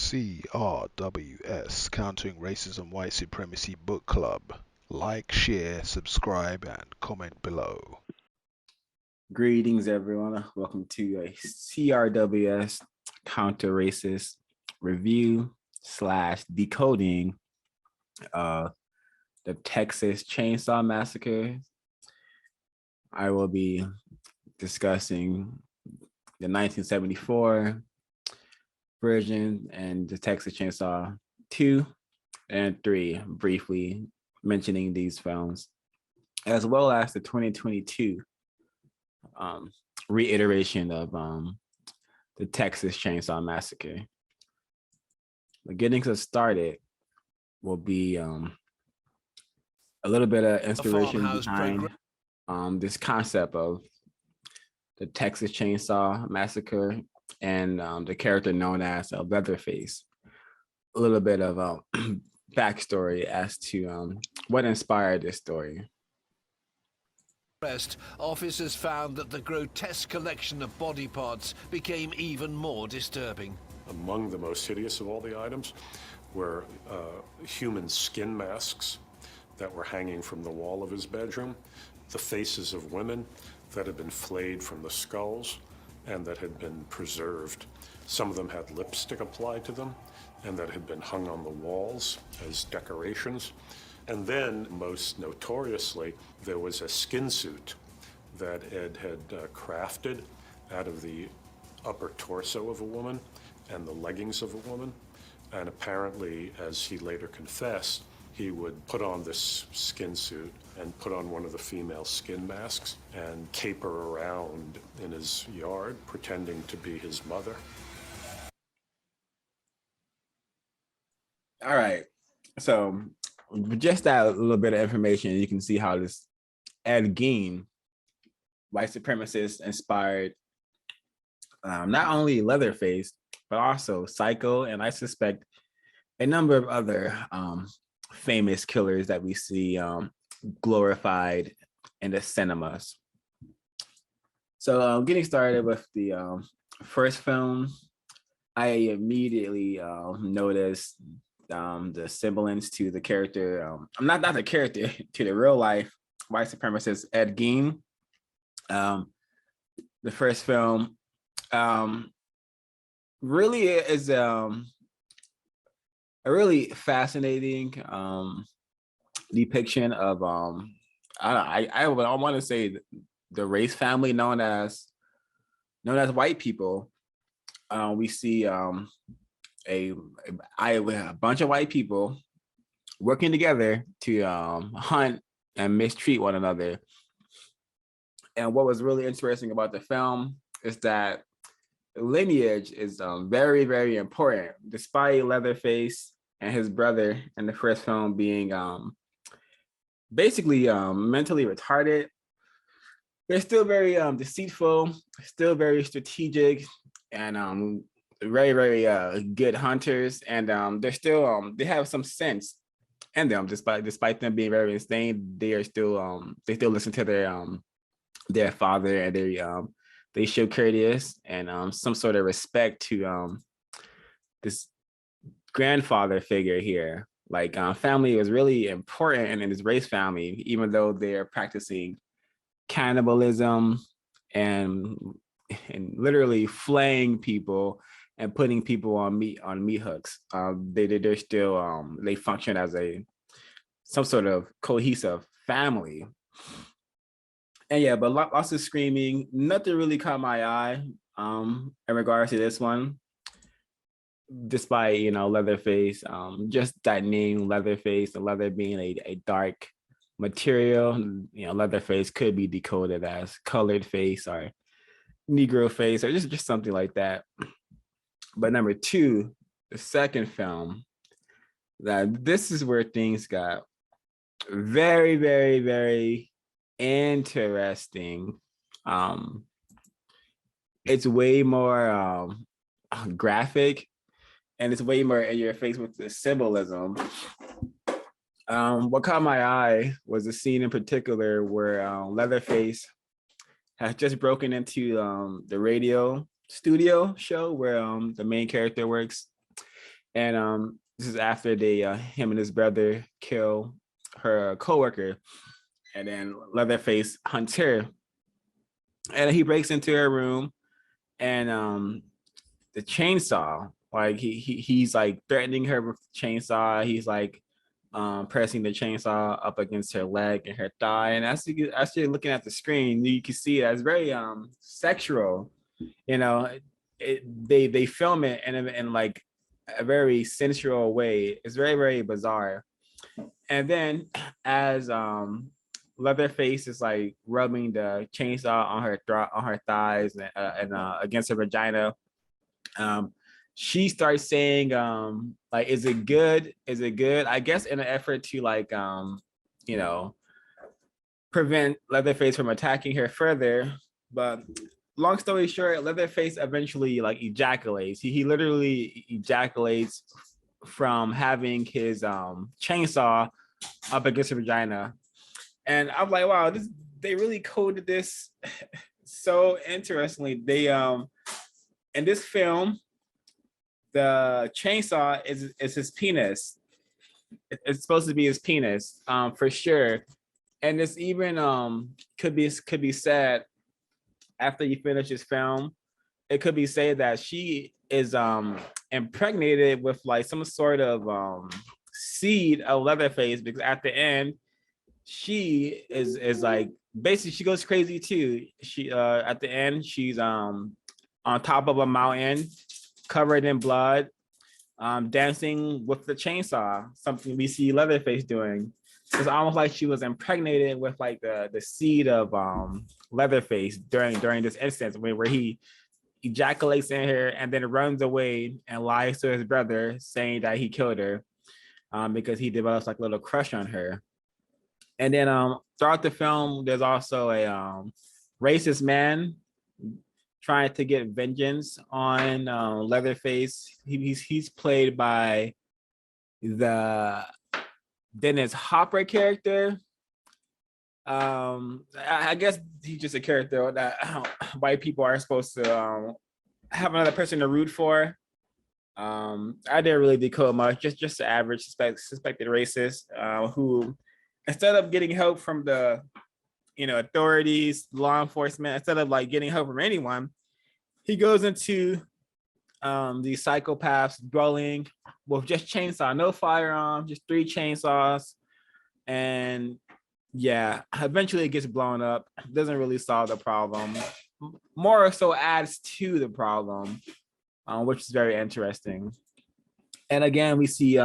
CRWS, Countering Racism, White Supremacy Book Club. Like, share, subscribe, and comment below. Greetings, everyone. Welcome to a CRWS Counter-Racist Review / decoding the Texas Chainsaw Massacre. I will be discussing the 1974 version and the Texas Chainsaw 2 and 3, briefly mentioning these films, as well as the 2022 reiteration of the Texas Chainsaw Massacre. But getting us started will be a little bit of inspiration behind this concept of the Texas Chainsaw Massacre and the character known as Leatherface. A little bit of backstory as to what inspired this story. Officers found that the grotesque collection of body parts became even more disturbing. Among the most hideous of all the items were human skin masks that were hanging from the wall of his bedroom, the faces of women that had been flayed from the skulls and that had been preserved. Some of them had lipstick applied to them and that had been hung on the walls as decorations. And then, most notoriously, there was a skin suit that Ed had crafted out of the upper torso of a woman and the leggings of a woman. And apparently, as he later confessed, he would put on this skin suit and put on one of the female skin masks and caper around in his yard, pretending to be his mother. All right, so just that little bit of information, you can see how this Ed Gein, white supremacist, inspired not only Leatherface, but also Psycho, and I suspect a number of other famous killers that we see glorified in the cinemas. So getting started with the first film, I immediately noticed the semblance to the character, not the character, to the real life white supremacist Ed Gein. The first film really is a really fascinating depiction of I want to say the race family known as white people. We see a bunch of white people working together to hunt and mistreat one another. And what was really interesting about the film is that lineage is very, very important. Despite Leatherface and his brother in the first film being basically mentally retarded, they're still very deceitful, still very strategic, and very, very good hunters. And they're still they have some sense in them, despite them being very insane. They still listen to their father, and they show courteous and some sort of respect to this grandfather figure here. Like family was really important in his race family, even though they're practicing cannibalism and literally flaying people and putting people on meat hooks. They're still they function as some sort of cohesive family. And yeah, but lots of screaming. Nothing really caught my eye in regards to this one, despite Leatherface. Just that name, Leatherface, the leather being a dark material. Leatherface could be decoded as colored face or Negro face or just something like that. But number two, the second film, that this is where things got very, very, very interesting. It's way more graphic, and it's way more in your face with the symbolism. What caught my eye was a scene in particular where Leatherface has just broken into the radio studio show where the main character works, And this is after him and his brother kill her coworker, and then Leatherface hunts her, and he breaks into her room, and the chainsaw, like he's like threatening her with the chainsaw. He's like pressing the chainsaw up against her leg and her thigh, and as you're looking at the screen, you can see that it's very sexual. You know, they film it in like a very sensual way. It's very, very bizarre. And then as Leatherface is like rubbing the chainsaw on her thighs and against her vagina, she starts saying like, is it good, I guess in an effort to like you know, prevent Leatherface from attacking her further. But long story short, Leatherface eventually like ejaculates. He literally ejaculates from having his chainsaw up against her vagina. And I'm like, wow, they really coded this so interestingly. They in this film, the chainsaw is his penis. It's supposed to be his penis, for sure. And this even could be said after you finish this film, it could be said that she is impregnated with like some sort of seed of Leatherface, because at the end she is like, basically she goes crazy too. She at the end she's on top of a mountain covered in blood, dancing with the chainsaw, something we see Leatherface doing. It's almost like she was impregnated with like the seed of Leatherface during this instance where he ejaculates in her and then runs away and lies to his brother saying that he killed her, because he develops like a little crush on her. And then throughout the film, there's also a racist man trying to get vengeance on Leatherface. He's played by the Dennis Hopper character. I guess he's just a character that white people are supposed to have another person to root for. I didn't really decode much. Just the average suspected racist who, instead of getting help from the authorities, law enforcement, instead of like getting help from anyone, he goes into these psychopaths dwelling with just chainsaw, no firearm, just 3 chainsaws, and yeah, eventually it gets blown up. Doesn't really solve the problem. More so adds to the problem, which is very interesting. And again, we see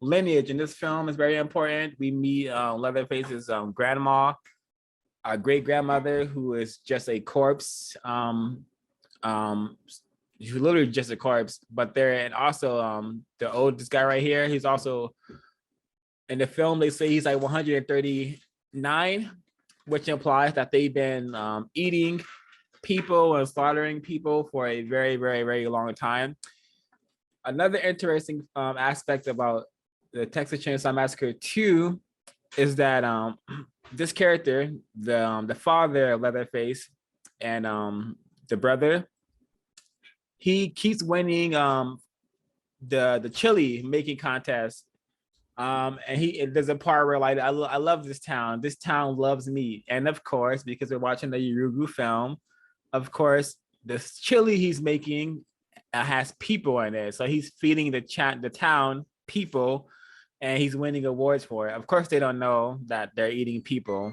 lineage in this film is very important. We meet Leatherface's grandma, a great grandmother who is just a corpse. She's literally just a corpse. But there, and also the oldest guy right here, he's also in the film. They say he's like 139, which implies that they've been eating people and slaughtering people for a very, very, very long time. Another interesting aspect about the Texas Chainsaw Massacre 2 is that this character, the father of Leatherface and the brother, he keeps winning the chili making contest. And there's a part where like, I love this town. This town loves me. And of course, because we're watching the Urugu film, of course, the chili he's making has people in it. So he's feeding the town people, and he's winning awards for it. Of course, they don't know that they're eating people,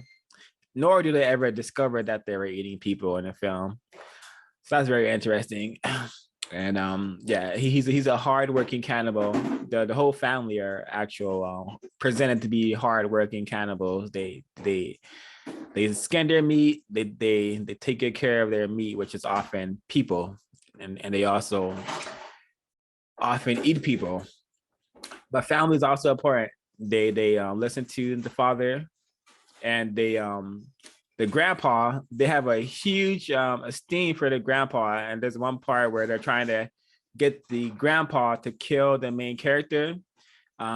nor do they ever discover that they were eating people in the film. So that's very interesting. And yeah, he's a hardworking cannibal. The whole family are actual presented to be hardworking cannibals. They skin their meat. They take good care of their meat, which is often people, and they also often eat people. But family is also important. They listen to the father, and the grandpa, they have a huge esteem for the grandpa. And there's one part where they're trying to get the grandpa to kill the main character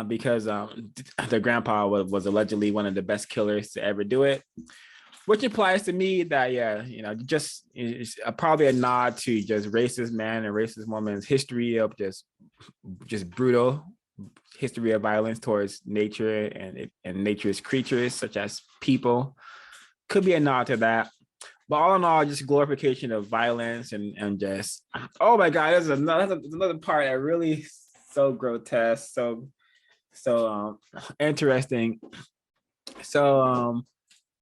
because the grandpa was allegedly one of the best killers to ever do it. which implies to me that, yeah, just it's probably a nod to just racist man and racist woman's history of just brutal history of violence towards nature and nature's creatures, such as people. Could be a nod to that. But all in all, just glorification of violence and just, oh my God, that's another part that really so grotesque, so interesting. So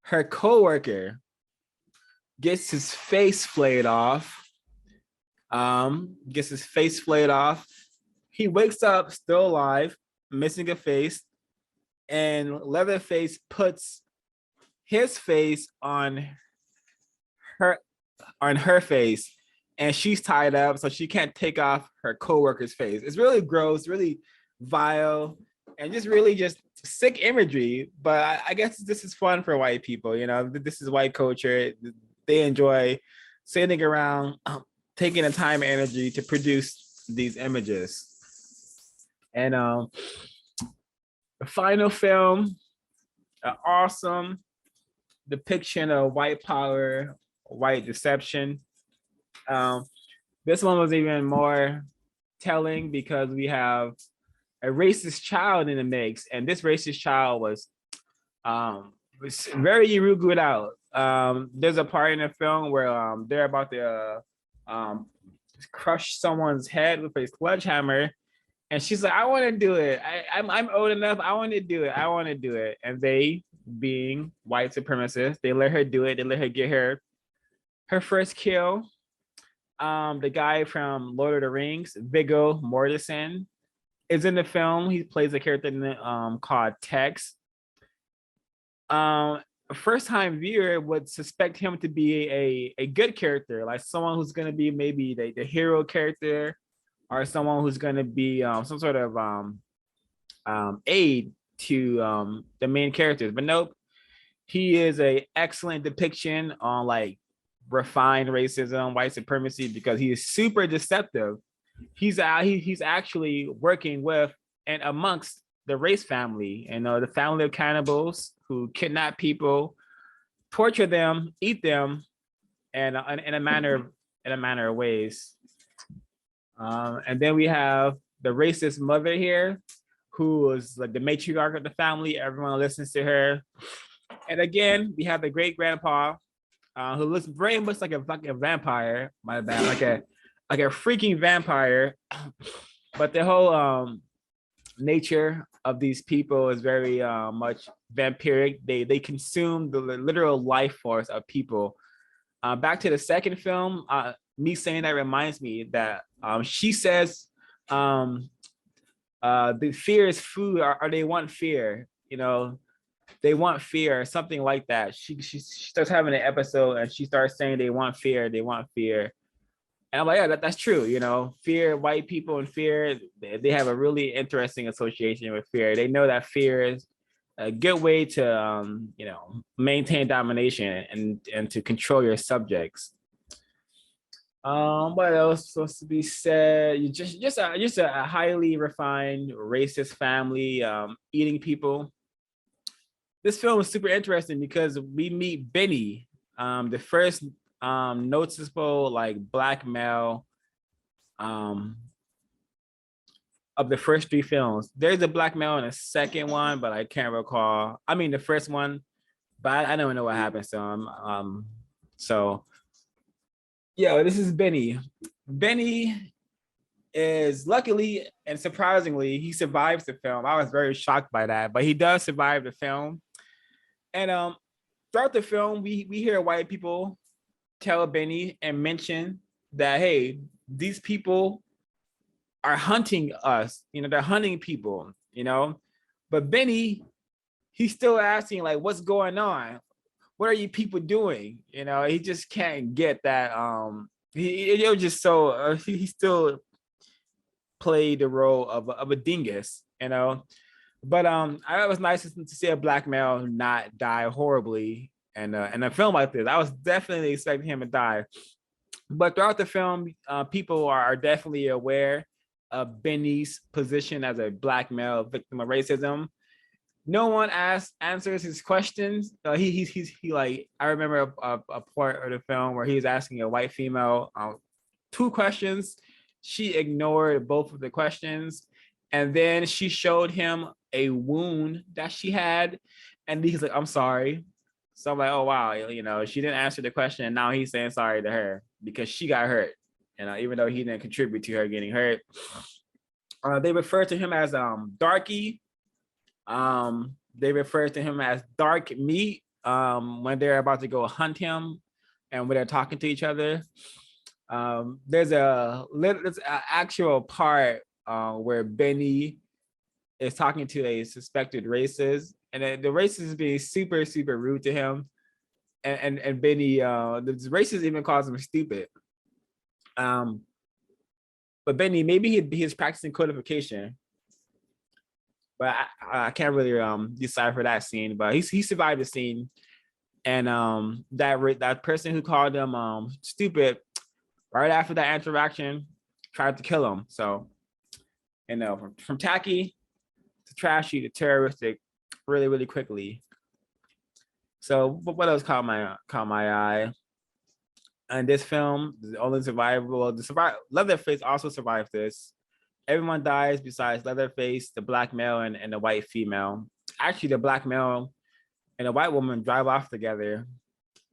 her coworker gets his face flayed off. He wakes up still alive, missing a face, and Leatherface puts his face on her face, and she's tied up, so she can't take off her coworker's face. It's really gross, really vile, and just sick imagery. But I guess this is fun for white people. This is white culture. They enjoy sitting around, taking the time and energy to produce these images. And the final film, an awesome depiction of white power, white deception. This one was even more telling because we have a racist child in the mix, and this racist child was very urugued out. There's a part in the film where they're about to crush someone's head with a sledgehammer, and she's like, "I want to do it. I'm old enough. I want to do it." And they, being white supremacists, they let her do it. They let her get her first kill. The guy from Lord of the Rings, Viggo Mortensen, is in the film. He plays a character in the, called Tex. A first-time viewer would suspect him to be a good character, like someone who's going to be maybe the hero character, or someone who's going to be some sort of aid to the main characters. But nope, he is a excellent depiction on like refined racism, white supremacy, because he is super deceptive. He's actually working with and amongst the race family, the family of cannibals who kidnap people, torture them, eat them, and in a manner of ways. And then we have the racist mother here, who is like the matriarch of the family. Everyone listens to her. And again, we have the great grandpa, who looks very much like a fucking vampire. My bad, like a freaking vampire. But the whole nature of these people is very much vampiric. They consume the literal life force of people. Back to the second film, me saying that reminds me that she says the fear is food, or they want fear. They want fear, or something like that. She starts having an episode and she starts saying they want fear. And I'm like, yeah, that's true. Fear, white people and fear, they have a really interesting association with fear. They know that fear is a good way to, maintain domination and to control your subjects. What else supposed to be said? You just a highly refined racist family eating people. This film is super interesting because we meet Benny, the first noticeable like black male of the first three films. There's a black male in the second one, but I can't recall. I mean the first one, but I don't know what happened. So yeah, this is Benny. Benny is luckily and surprisingly, he survives the film. I was very shocked by that, but he does survive the film. And throughout the film, we hear white people tell Benny and mention that, hey, these people are hunting us. They're hunting people, But Benny, he's still asking, like, what's going on? What are you people doing? He just can't get that. It was just so, he still played the role of a dingus, But it was nice to see a black male not die horribly in a film like this. I was definitely expecting him to die. But throughout the film, people are definitely aware of Benny's position as a black male victim of racism. no one answers his questions. He like, I remember a part of the film where he was asking a white female 2 questions. She ignored both of the questions, and then she showed him a wound that she had, and he's like, "I'm sorry." So I'm like, "Oh wow, you know, she didn't answer the question, and now he's saying sorry to her because she got hurt, even though he didn't contribute to her getting hurt." They refer to him as Darky. They refer to him as Dark Meat when they're about to go hunt him and when they're talking to each other. There's an actual part where Benny is talking to a suspected racist, and the racist is being super, super rude to him. And Benny, the racist even calls him stupid. But Benny, maybe he's practicing codification. But I can't really decipher that scene. But he survived the scene, and that person who called him stupid right after that interaction tried to kill him. So, from tacky to trashy to terroristic, really, really quickly. So, what else caught my eye? And this film, the only survivor, Leatherface also survived this. Everyone dies besides Leatherface, the black male, and the white female. Actually, the black male and the white woman drive off together,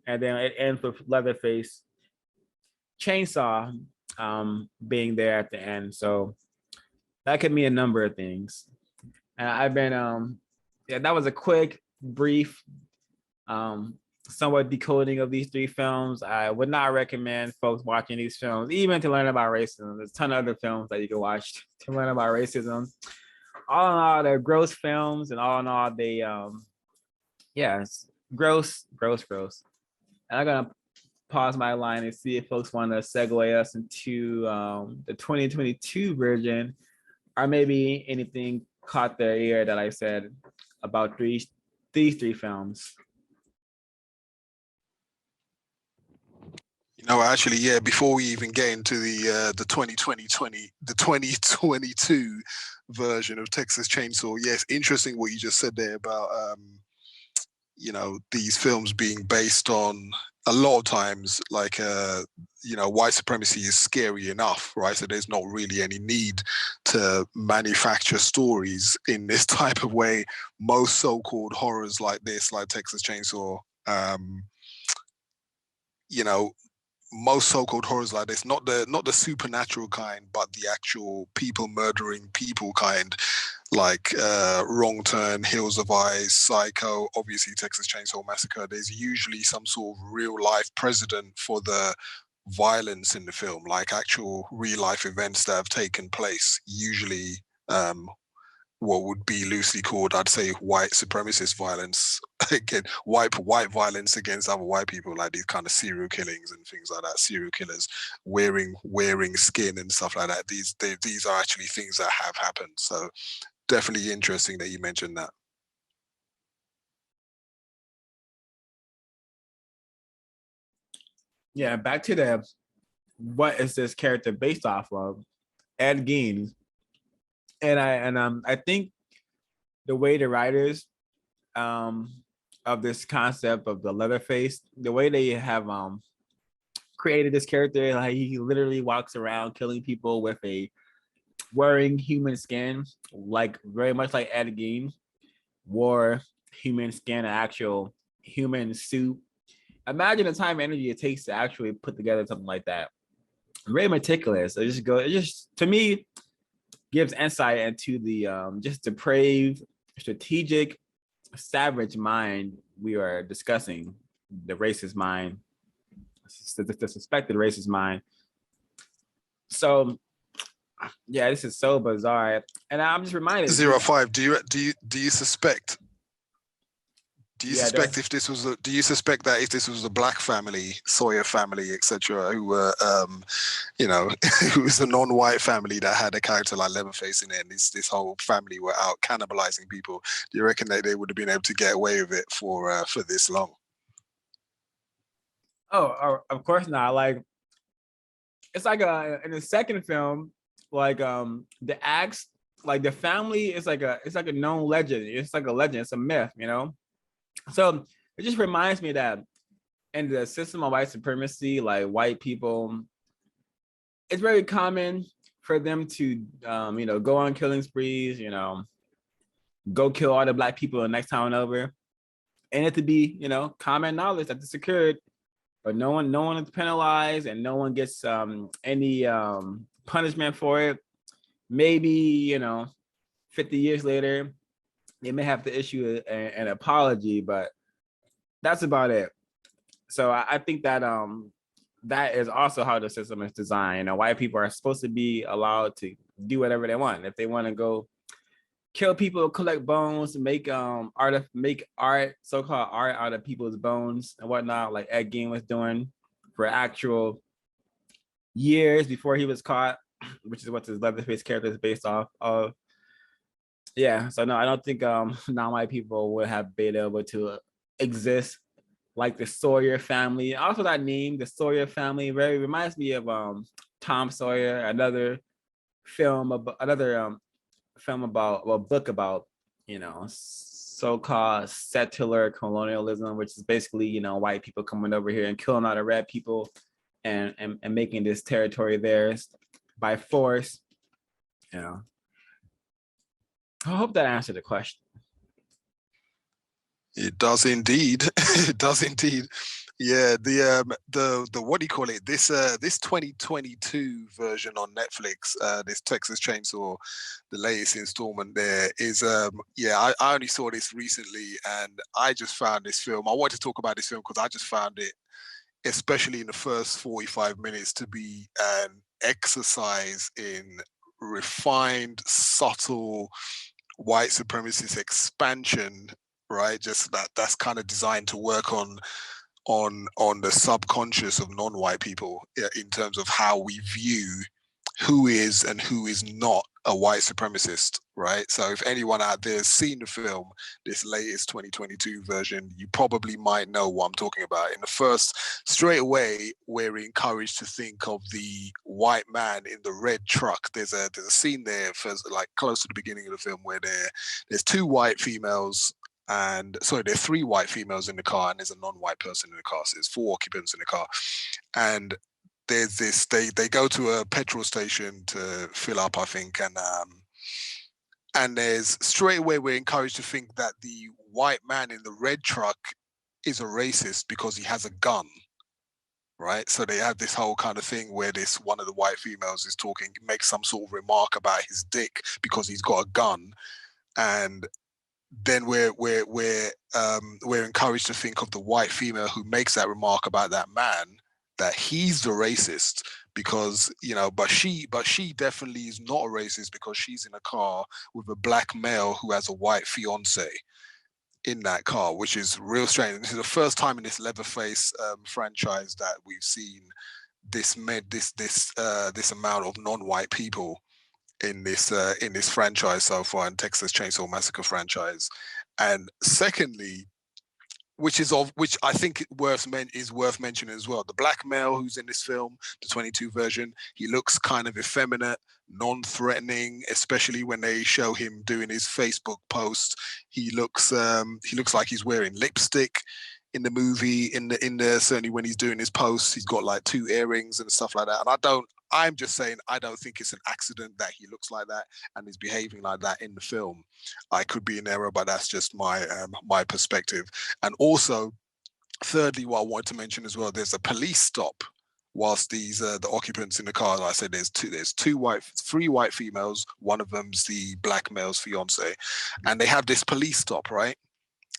and then it ends with Leatherface chainsaw being there at the end. So that could mean a number of things. And I've been that was a quick, brief, somewhat decoding of these 3 films. I would not recommend folks watching these films, even to learn about racism. There's a ton of other films that you can watch to learn about racism. All in all, they're gross films, and all in all, they it's gross. And I'm gonna pause my line and see if folks want to segue us into the 2022 version, or maybe anything caught their ear that I said about these 3 films. Actually, yeah, before we even get into the 2022 version of Texas Chainsaw, yes, interesting what you just said there about these films being based on, a lot of times, like white supremacy is scary enough, right? So there's not really any need to manufacture stories in this type of way. Most so-called horrors like this, like Texas Chainsaw, most so-called horrors like this, not the supernatural kind, but the actual people murdering people kind, like Wrong Turn, Hills of Ice, Psycho, obviously Texas Chainsaw Massacre. There's usually some sort of real life precedent for the violence in the film, like actual real life events that have taken place, usually what would be loosely called, I'd say, white supremacist violence. Again, white violence against other white people, like these kind of serial killings and things like that. Serial killers wearing skin and stuff like that. These are actually things that have happened. So definitely interesting that you mentioned that. Yeah, back to what is this character based off of? Ed Gein. And I think the way the writers of this concept of the Leatherface, the way they have created this character, like he literally walks around killing people with a wearing human skin, like very much like Ed Gein wore human skin, an actual human suit. Imagine the time and energy it takes to actually put together something like that. Very meticulous. It just to me gives insight into the just depraved, strategic, savage mind we are discussing, the racist mind, the suspected racist mind. So yeah, this is so bizarre, and I'm just reminded. 05. Do you suspect? Do you suspect if this was that if this was a black family, Sawyer family, etc., who were, who was a non-white family that had a character like Leatherface in it, and this whole family were out cannibalizing people, do you reckon that they would have been able to get away with it for this long? Oh, of course not. Like, it's like in the second film, like the axe like the family is like it's like a known legend. It's like a legend. It's a myth, So it just reminds me that in the system of white supremacy, like white people, it's very common for them to, go on killing sprees, go kill all the black people the next town over, and it to be, common knowledge that this occurred, but no one is penalized and no one gets any punishment for it. Maybe 50 years later, they may have to issue an apology, but that's about it. So I think that that is also how the system is designed. White people are supposed to be allowed to do whatever they want. If they want to go kill people, collect bones, make art, so-called art out of people's bones and whatnot, like Ed Gein was doing for actual years before he was caught, which is what his Leatherface character is based off of. Yeah, so no, I don't think non-white people would have been able to exist like the Sawyer family. Also, that name, the Sawyer family, very reminds me of Tom Sawyer, another film about a book about so-called settler colonialism, which is basically white people coming over here and killing all the red people and making this territory theirs by force. I hope that answered the question. It does indeed. It does indeed. Yeah, the what do you call it? This 2022 version on Netflix, this Texas Chainsaw, the latest installment there is I only saw this recently and I just found this film. I want to talk about this film because I just found it, especially in the first 45 minutes, to be an exercise in refined, subtle white supremacist expansion, right? Just that's kind of designed to work on the subconscious of non-white people in terms of how we view who is and who is not a white supremacist, right? So if anyone out there has seen the film, this latest 2022 version, you probably might know what I'm talking about. In the first, straight away, we're encouraged to think of the white man in the red truck. There's a scene there, first, like close to the beginning of the film, where there's two white females. And sorry, there are three white females in the car, and there's a non-white person in the car. So there's four occupants in the car, and there's this. They go to a petrol station to fill up, I think, and there's straight away we're encouraged to think that the white man in the red truck is a racist because he has a gun, right? So they have this whole kind of thing where this one of the white females is talking, makes some sort of remark about his dick because he's got a gun, and then we're encouraged to think of the white female who makes that remark about that man, that he's the racist because but she definitely is not a racist because she's in a car with a black male who has a white fiance in that car, which is real strange. This is the first time in this Leatherface franchise that we've seen this amount of non-white people in this franchise so far, in Texas Chainsaw Massacre franchise. And secondly, which I think is worth mentioning as well, the black male who's in this film, the 22 version, he looks kind of effeminate, non-threatening, especially when they show him doing his Facebook post. He looks like he's wearing lipstick in the movie. In the certainly when he's doing his posts, he's got like two earrings and stuff like that. And I'm just saying, I don't think it's an accident that he looks like that and is behaving like that in the film. I could be in error, but that's just my perspective. And also, thirdly, what I wanted to mention as well, there's a police stop whilst these the occupants in the car. Like I said, there's three white females. One of them's the black male's fiance, and they have this police stop, right?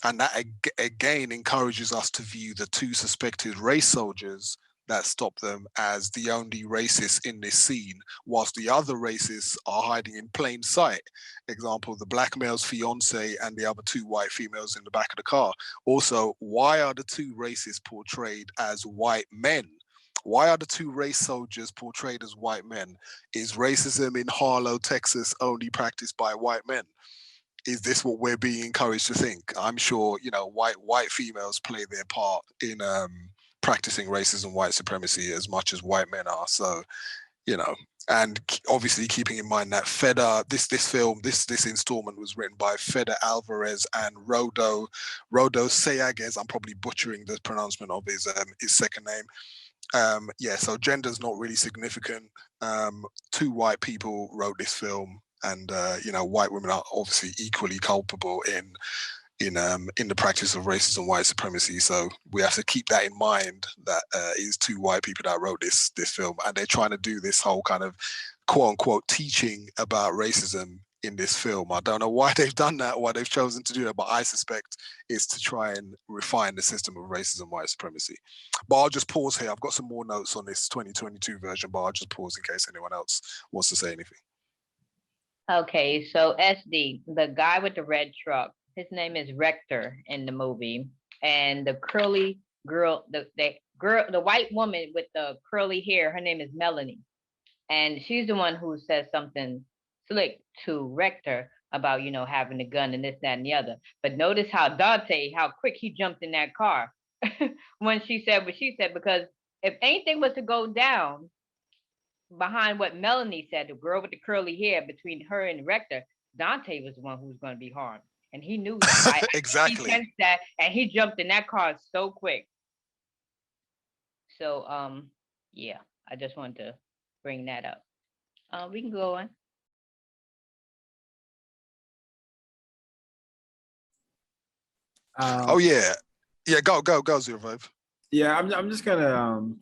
And that again encourages us to view the two suspected race soldiers that stop them as the only racists in this scene, whilst the other racists are hiding in plain sight. Example, the black male's fiance and the other two white females in the back of the car. Also, why are the two racists portrayed as white men? Why are the two race soldiers portrayed as white men? Is racism in Harlow, Texas only practiced by white men? Is this what we're being encouraged to think? I'm sure, white females play their part in practicing racism, white supremacy as much as white men are. So, And obviously keeping in mind that Feder, this installment was written by Feder Alvarez and Rodo Sayagues. I'm probably butchering the pronouncement of his second name. Yeah, so gender's not really significant. Two white people wrote this film, and you know, white women are obviously equally culpable in the practice of racism, white supremacy. So we have to keep that in mind, that it's two white people that wrote this film, and they're trying to do this whole kind of quote unquote teaching about racism in this film. I don't know why they've done that, why they've chosen to do that, but I suspect it's to try and refine the system of racism, white supremacy. But I'll just pause here. I've got some more notes on this 2022 version, but I'll just pause in case anyone else wants to say anything. Okay, so SD, the guy with the red truck, his name is Rector in the movie, and the curly girl, the white woman with the curly hair, her name is Melanie, and she's the one who says something slick to Rector about, you know, having a gun and this, that, and the other. But notice how Dante, how quick he jumped in that car when she said what she said, because if anything was to go down behind what Melanie said, the girl with the curly hair, between her and Rector, Dante was the one who was going to be harmed. And he knew that. Exactly. He sensed that, and he jumped in that car so quick. So, yeah, I just wanted to bring that up. We can go on. Oh yeah, go 05. Yeah, I'm just gonna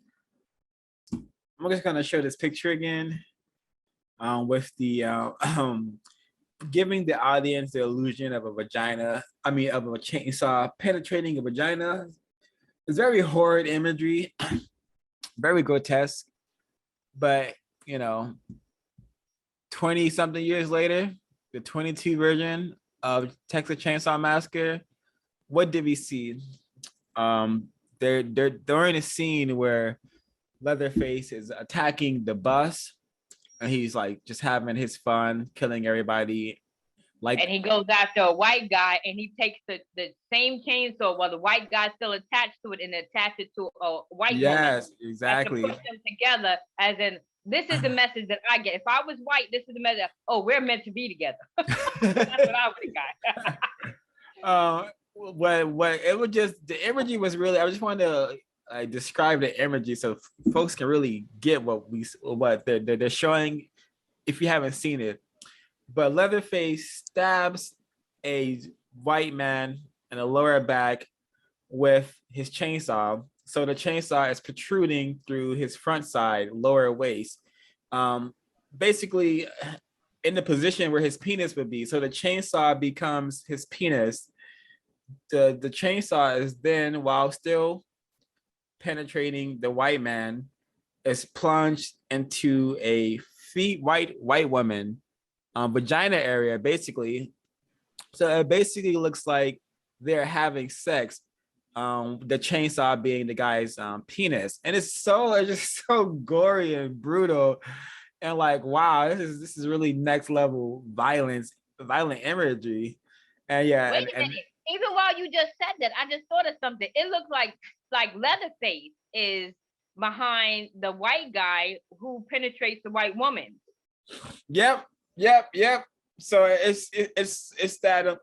show this picture again, with the giving the audience the illusion of a vagina. I mean, of a chainsaw penetrating a vagina. It's very horrid imagery, very grotesque. But you know, 20-something years later, the 22 version of Texas Chainsaw Massacre, what did we see? They're in a scene where Leatherface is attacking the bus, and he's like just having his fun, killing everybody. Like, and he goes after a white guy, and he takes the same chainsaw while the white guy's still attached to it, and attach it to a white woman. Yes, exactly. To push them together, as in, this is the message that I get. If I was white, this is the message. Oh, we're meant to be together. That's what I would have got. What it was just, the imagery was really, I just wanted to describe the imagery so folks can really get what they're showing if you haven't seen it. But Leatherface stabs a white man in the lower back with his chainsaw. So the chainsaw is protruding through his front side, lower waist, basically in the position where his penis would be. So the chainsaw becomes his penis. The chainsaw is then, while still penetrating the white man, is plunged into a white woman vagina area, basically. So it basically looks like they're having sex, the chainsaw being the guy's penis, and it's just so gory and brutal, and like, wow, this is really next level violent imagery. And yeah, wait a minute. Even while you just said that, I just thought of something. It looks like Leatherface is behind the white guy who penetrates the white woman. Yep. So it's that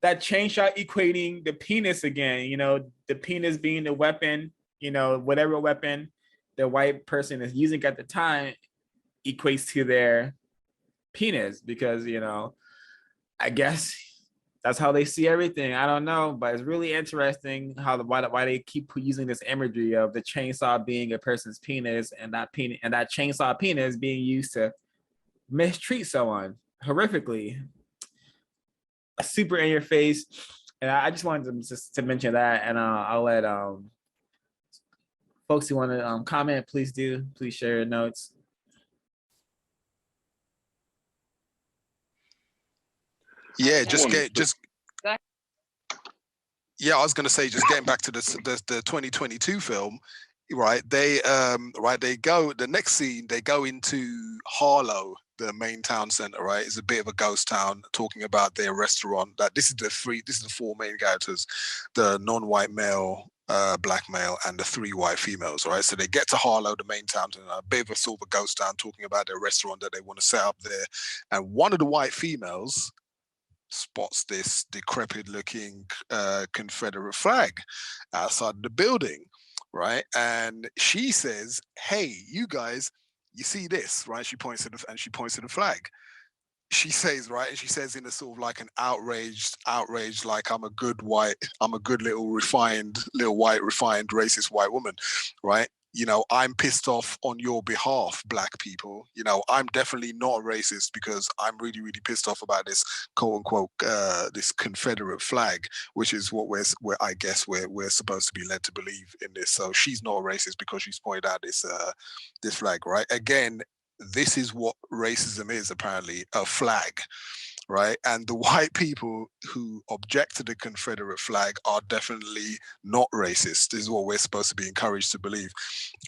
that chainsaw equating the penis again. You know, the penis being the weapon. You know, whatever weapon the white person is using at the time equates to their penis, because, you know, I guess that's how they see everything. I don't know, but it's really interesting why they keep using this imagery of the chainsaw being a person's penis, and that chainsaw penis being used to mistreat someone horrifically, super in your face. And I just wanted to mention that, and I'll let folks who want to comment, please share your notes. Yeah, yeah, I was going to say, just getting back to the 2022 film, right? They go, the next scene, they go into Harlow, the main town center, right? It's a bit of a ghost town, talking about their restaurant. That this is the four main characters: the non-white male, black male and the 3 white females, right? So they get to Harlow, the main town, and a bit of a sort of a ghost town, talking about their restaurant that they want to set up there. And one of the white females spots this decrepit-looking Confederate flag outside the building, right? And she says, "Hey, you guys, you see this, right?" She points to the flag. She says, right, and she says in a sort of like an outraged, like, I'm a good little white, refined, racist white woman, right? You know, I'm pissed off on your behalf, black people. You know, I'm definitely not a racist because I'm really, really pissed off about this quote unquote this Confederate flag, which is what I guess we're supposed to be led to believe in this. So she's not a racist because she's pointed out this flag, right? Again, this is what racism is, apparently, a flag, right? And the white people who object to the Confederate flag are definitely not racist. This is what we're supposed to be encouraged to believe.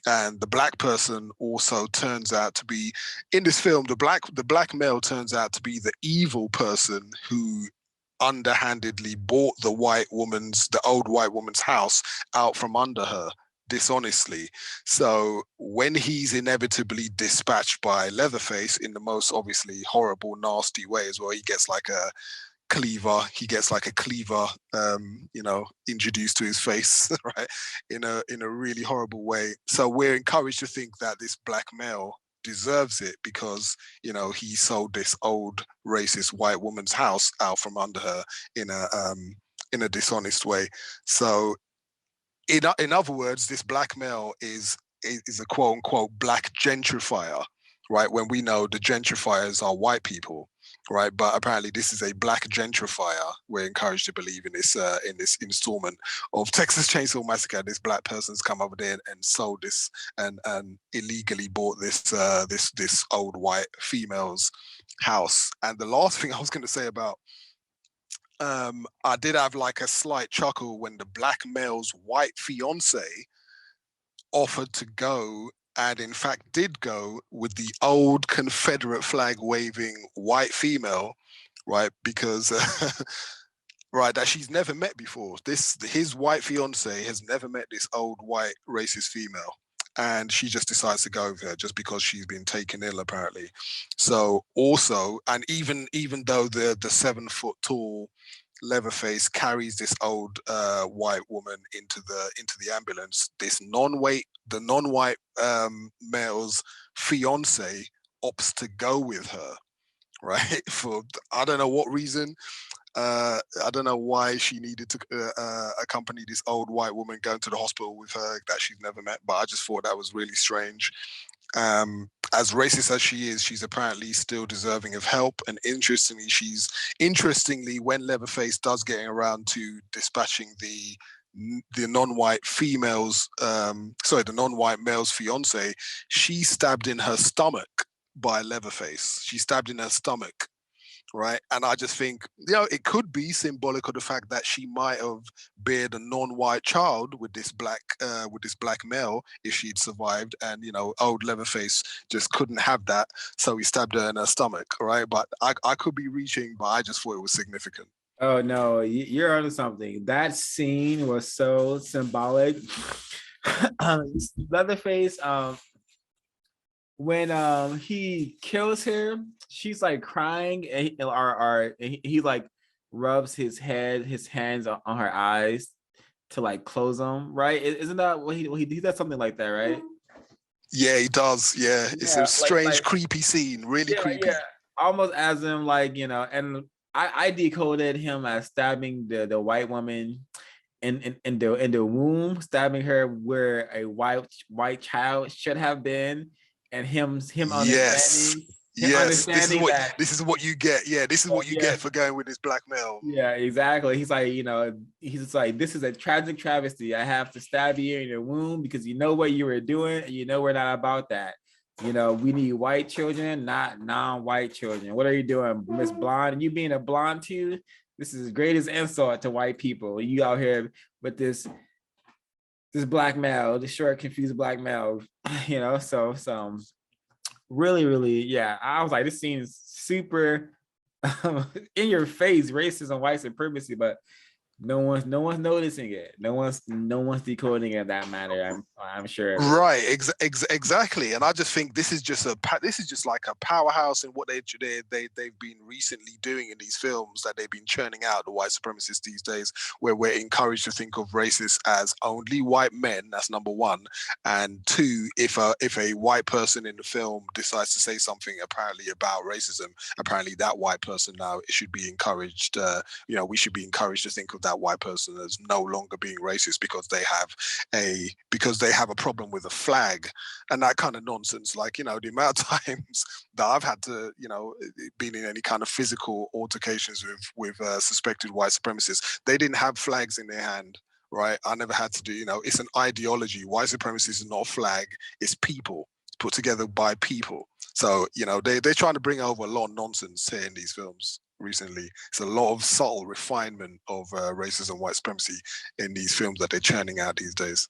And the black person also turns out to be, in this film, the black male turns out to be the evil person who underhandedly bought the old white woman's house out from under her, dishonestly. So when he's inevitably dispatched by Leatherface in the most obviously horrible, nasty way as well, he gets like a cleaver, introduced to his face, right, in a really horrible way. So we're encouraged to think that this black male deserves it because, you know, he sold this old racist white woman's house out from under her in a dishonest way. So in other words, this black male is a quote unquote black gentrifier, right? When we know the gentrifiers are white people, right? But apparently this is a black gentrifier. We're encouraged to believe in this installment of Texas Chainsaw Massacre. This black person's come over there and sold this and illegally bought this old white female's house. And the last thing I was going to say about I did have like a slight chuckle when the black male's white fiance offered to go, and in fact did go, with the old Confederate flag waving white female, right? Because right, that she's never met before. His white fiance has never met this old white racist female, and she just decides to go with her just because she's been taken ill, apparently. So also, and even though the 7 foot tall Leatherface carries this old white woman into the ambulance, the non-white male's fiance opts to go with her, right? For I don't know what reason. I don't know why she needed to accompany this old white woman going to the hospital with her that she's never met, but I just thought that was really strange. As racist as she is, she's apparently still deserving of help. And interestingly, when Leatherface does get around to dispatching the non-white the non-white male's fiance, she's stabbed in her stomach by Leatherface. She's stabbed in her stomach. Right. And I just think, you know, it could be symbolic of the fact that she might have bared a non-white child with this black male if she'd survived. And, you know, old Leatherface just couldn't have that. So he stabbed her in her stomach. Right. But I could be reaching, but I just thought it was significant. Oh, no, you're onto something. That scene was so symbolic. Leatherface, when he kills her, she's like crying, and he like rubs his hands on her eyes to like close them, right? Isn't that what he does, something like that, right? Yeah, he does. Yeah, it's a strange, creepy scene, really creepy. Yeah, almost as in like, you know, and I decoded him as stabbing the white woman in the womb, stabbing her where a white child should have been. And him understanding. Yes, this is what you get. Yeah, this is what you get for going with this black male. Yeah, exactly. He's like, you know, he's like, this is a tragic travesty. I have to stab you in your womb because you know what you were doing, and you know we're not about that. You know, we need white children, not non-white children. What are you doing, Miss Blonde? And you being a blonde too? This is the greatest insult to white people. You out here with this black male, this short, confused black male, you know, so really, really, yeah. I was like, this scene is super in your face, racism, white supremacy, but No one's noticing it. No one's decoding it that matter. I'm sure. Right, exactly. And I just think this is just like a powerhouse in what they've been recently doing in these films that they've been churning out, the white supremacists these days, where we're encouraged to think of racists as only white men. That's number one. And two, if a white person in the film decides to say something apparently about racism, apparently that white person now should be encouraged. We should be encouraged to think of that white person as no longer being racist because they have a problem with a flag and that kind of nonsense. Like, the amount of times that I've had to, been in any kind of physical altercations with suspected white supremacists, they didn't have flags in their hand. Right. I never had to do, it's an ideology. White supremacy is not a flag. It's people. It's put together by people. So, they're trying to bring over a lot of nonsense here in these films recently. It's a lot of subtle refinement of racism, white supremacy in these films that they're churning out these days.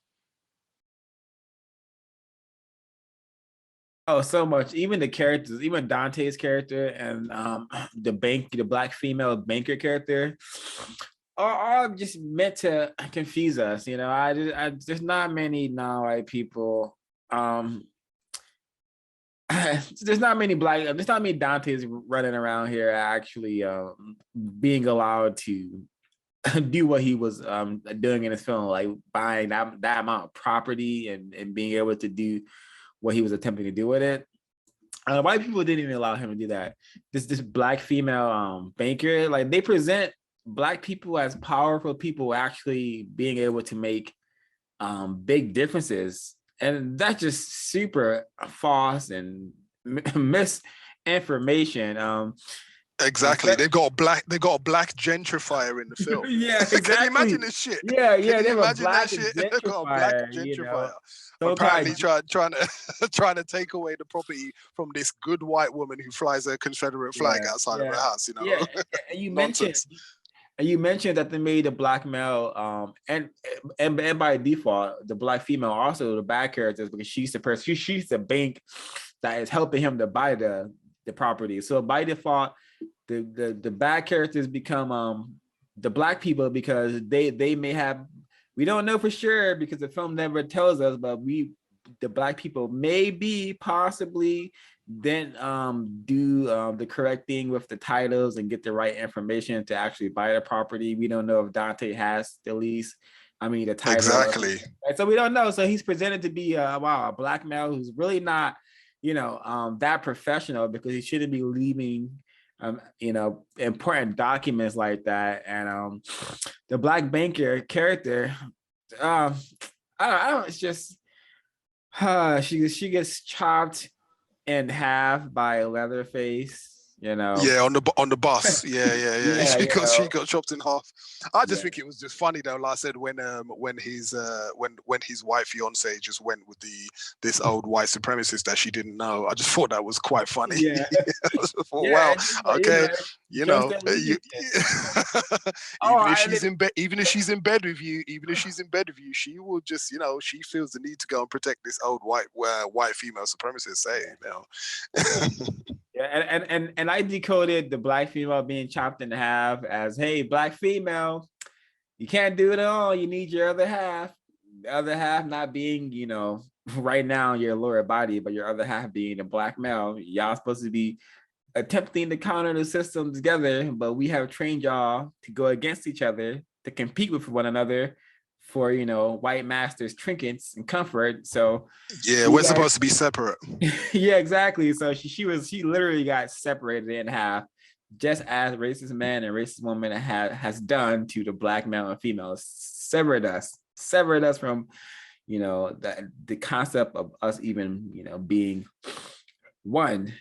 Oh, so much. Even the characters, even Dante's character and the black female banker character are just meant to confuse us. There's not many non-white people. There's not many Dantes running around here actually being allowed to do what he was doing in his film, like buying that amount of property and being able to do what he was attempting to do with it. White people didn't even allow him to do that. This black female banker, like, they present black people as powerful people actually being able to make big differences, and that's just super false and misinformation. Exactly. They got a black gentrifier in the film. Yeah, exactly. Can you imagine this shit? Yeah. Can you imagine that shit? They got a black gentrifier. Apparently trying to take away the property from this good white woman who flies a Confederate flag outside of her house. Yeah, and you mentioned that they made the black male and by default the black female also the bad characters, because she's the person, she's the bank that is helping him to buy the property. So by default, the bad characters become the black people, because they may have, we don't know for sure because the film never tells us, but the black people maybe possibly then do the correct thing with the titles and get the right information to actually buy the property. We don't know if Dante has the lease. The title. Exactly. So we don't know. So he's presented to be a black male who's really not, that professional, because he shouldn't be leaving, important documents like that. And the black banker character, I don't. It's just, she gets chopped in half by Leatherface. Yeah, on the bus. Yeah. She got chopped in half. I just think it was just funny though. Like I said, when his white fiance just went with this old white supremacist that she didn't know, I just thought that was quite funny. Yeah. I just thought, wow, okay, even if she's in bed with you, she will just, she feels the need to go and protect this old white female supremacist. Yeah, and I decoded the black female being chopped in half as, hey, black female, you can't do it all. You need your other half. The other half not being, right now your lower body, but your other half being a black male. Y'all supposed to be attempting to counter the system together, but we have trained y'all to go against each other, to compete with one another for, white masters, trinkets, and comfort. So yeah, we're supposed to be separate. Yeah, exactly. So she literally got separated in half, just as racist man and racist woman has done to the black male and female. Severed us from, the concept of us even, being one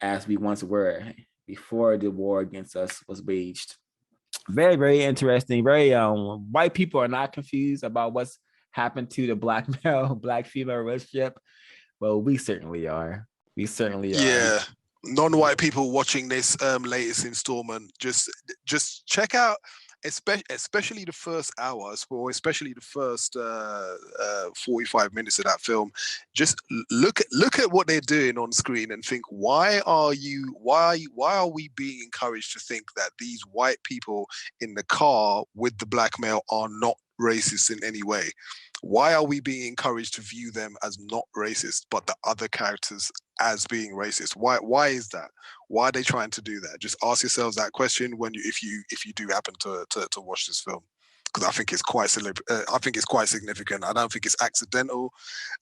as we once were before the war against us was waged. Very, very interesting. Very white people are not confused about what's happened to the black male, black female relationship. Well, we certainly are. Yeah. Non-white people watching this latest installment, just check out especially the first hours, or especially the first 45 minutes of that film. Just look at what they're doing on screen and think, why are we being encouraged to think that these white people in the car with the black male are not racist in any way? Why are we being encouraged to view them as not racist, but the other characters as being racist? Why is that? Why are they trying to do that? Just ask yourselves that question if you do happen to watch this film, because I think it's quite significant. I don't think it's accidental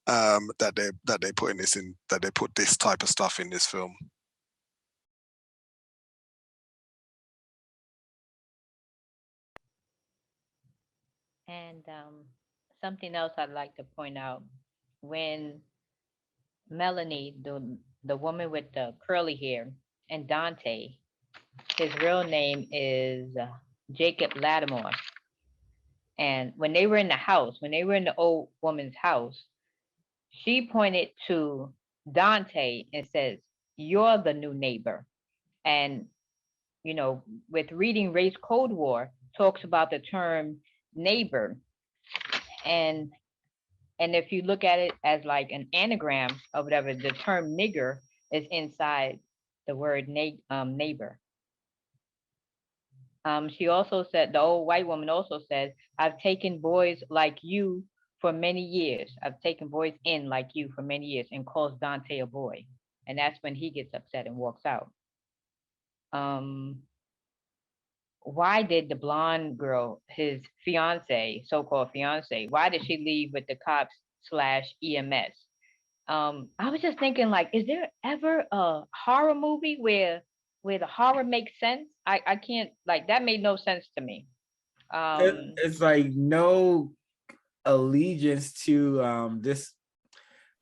that they're putting this in, that they put this type of stuff in this film. And something else I'd like to point out, when Melanie, the woman with the curly hair, and Dante, his real name is Jacob Lattimore. And when they were in the house, when they were in the old woman's house, she pointed to Dante and says, "You're the new neighbor." And, you know, with reading Race Cold War, talks about the term neighbor. And if you look at it as like an anagram or whatever, the term nigger is inside the word neighbor. She also said, the old white woman also said, "I've taken boys like you for many years. I've taken boys in like you for many years," and calls Dante a boy. And that's when he gets upset and walks out. Why did the blonde girl, his fiance, so-called fiance, why did she leave with the cops / EMS? I was just thinking, like, is there ever a horror movie where the horror makes sense? I can't, like, that made no sense to me. It's like no allegiance to this.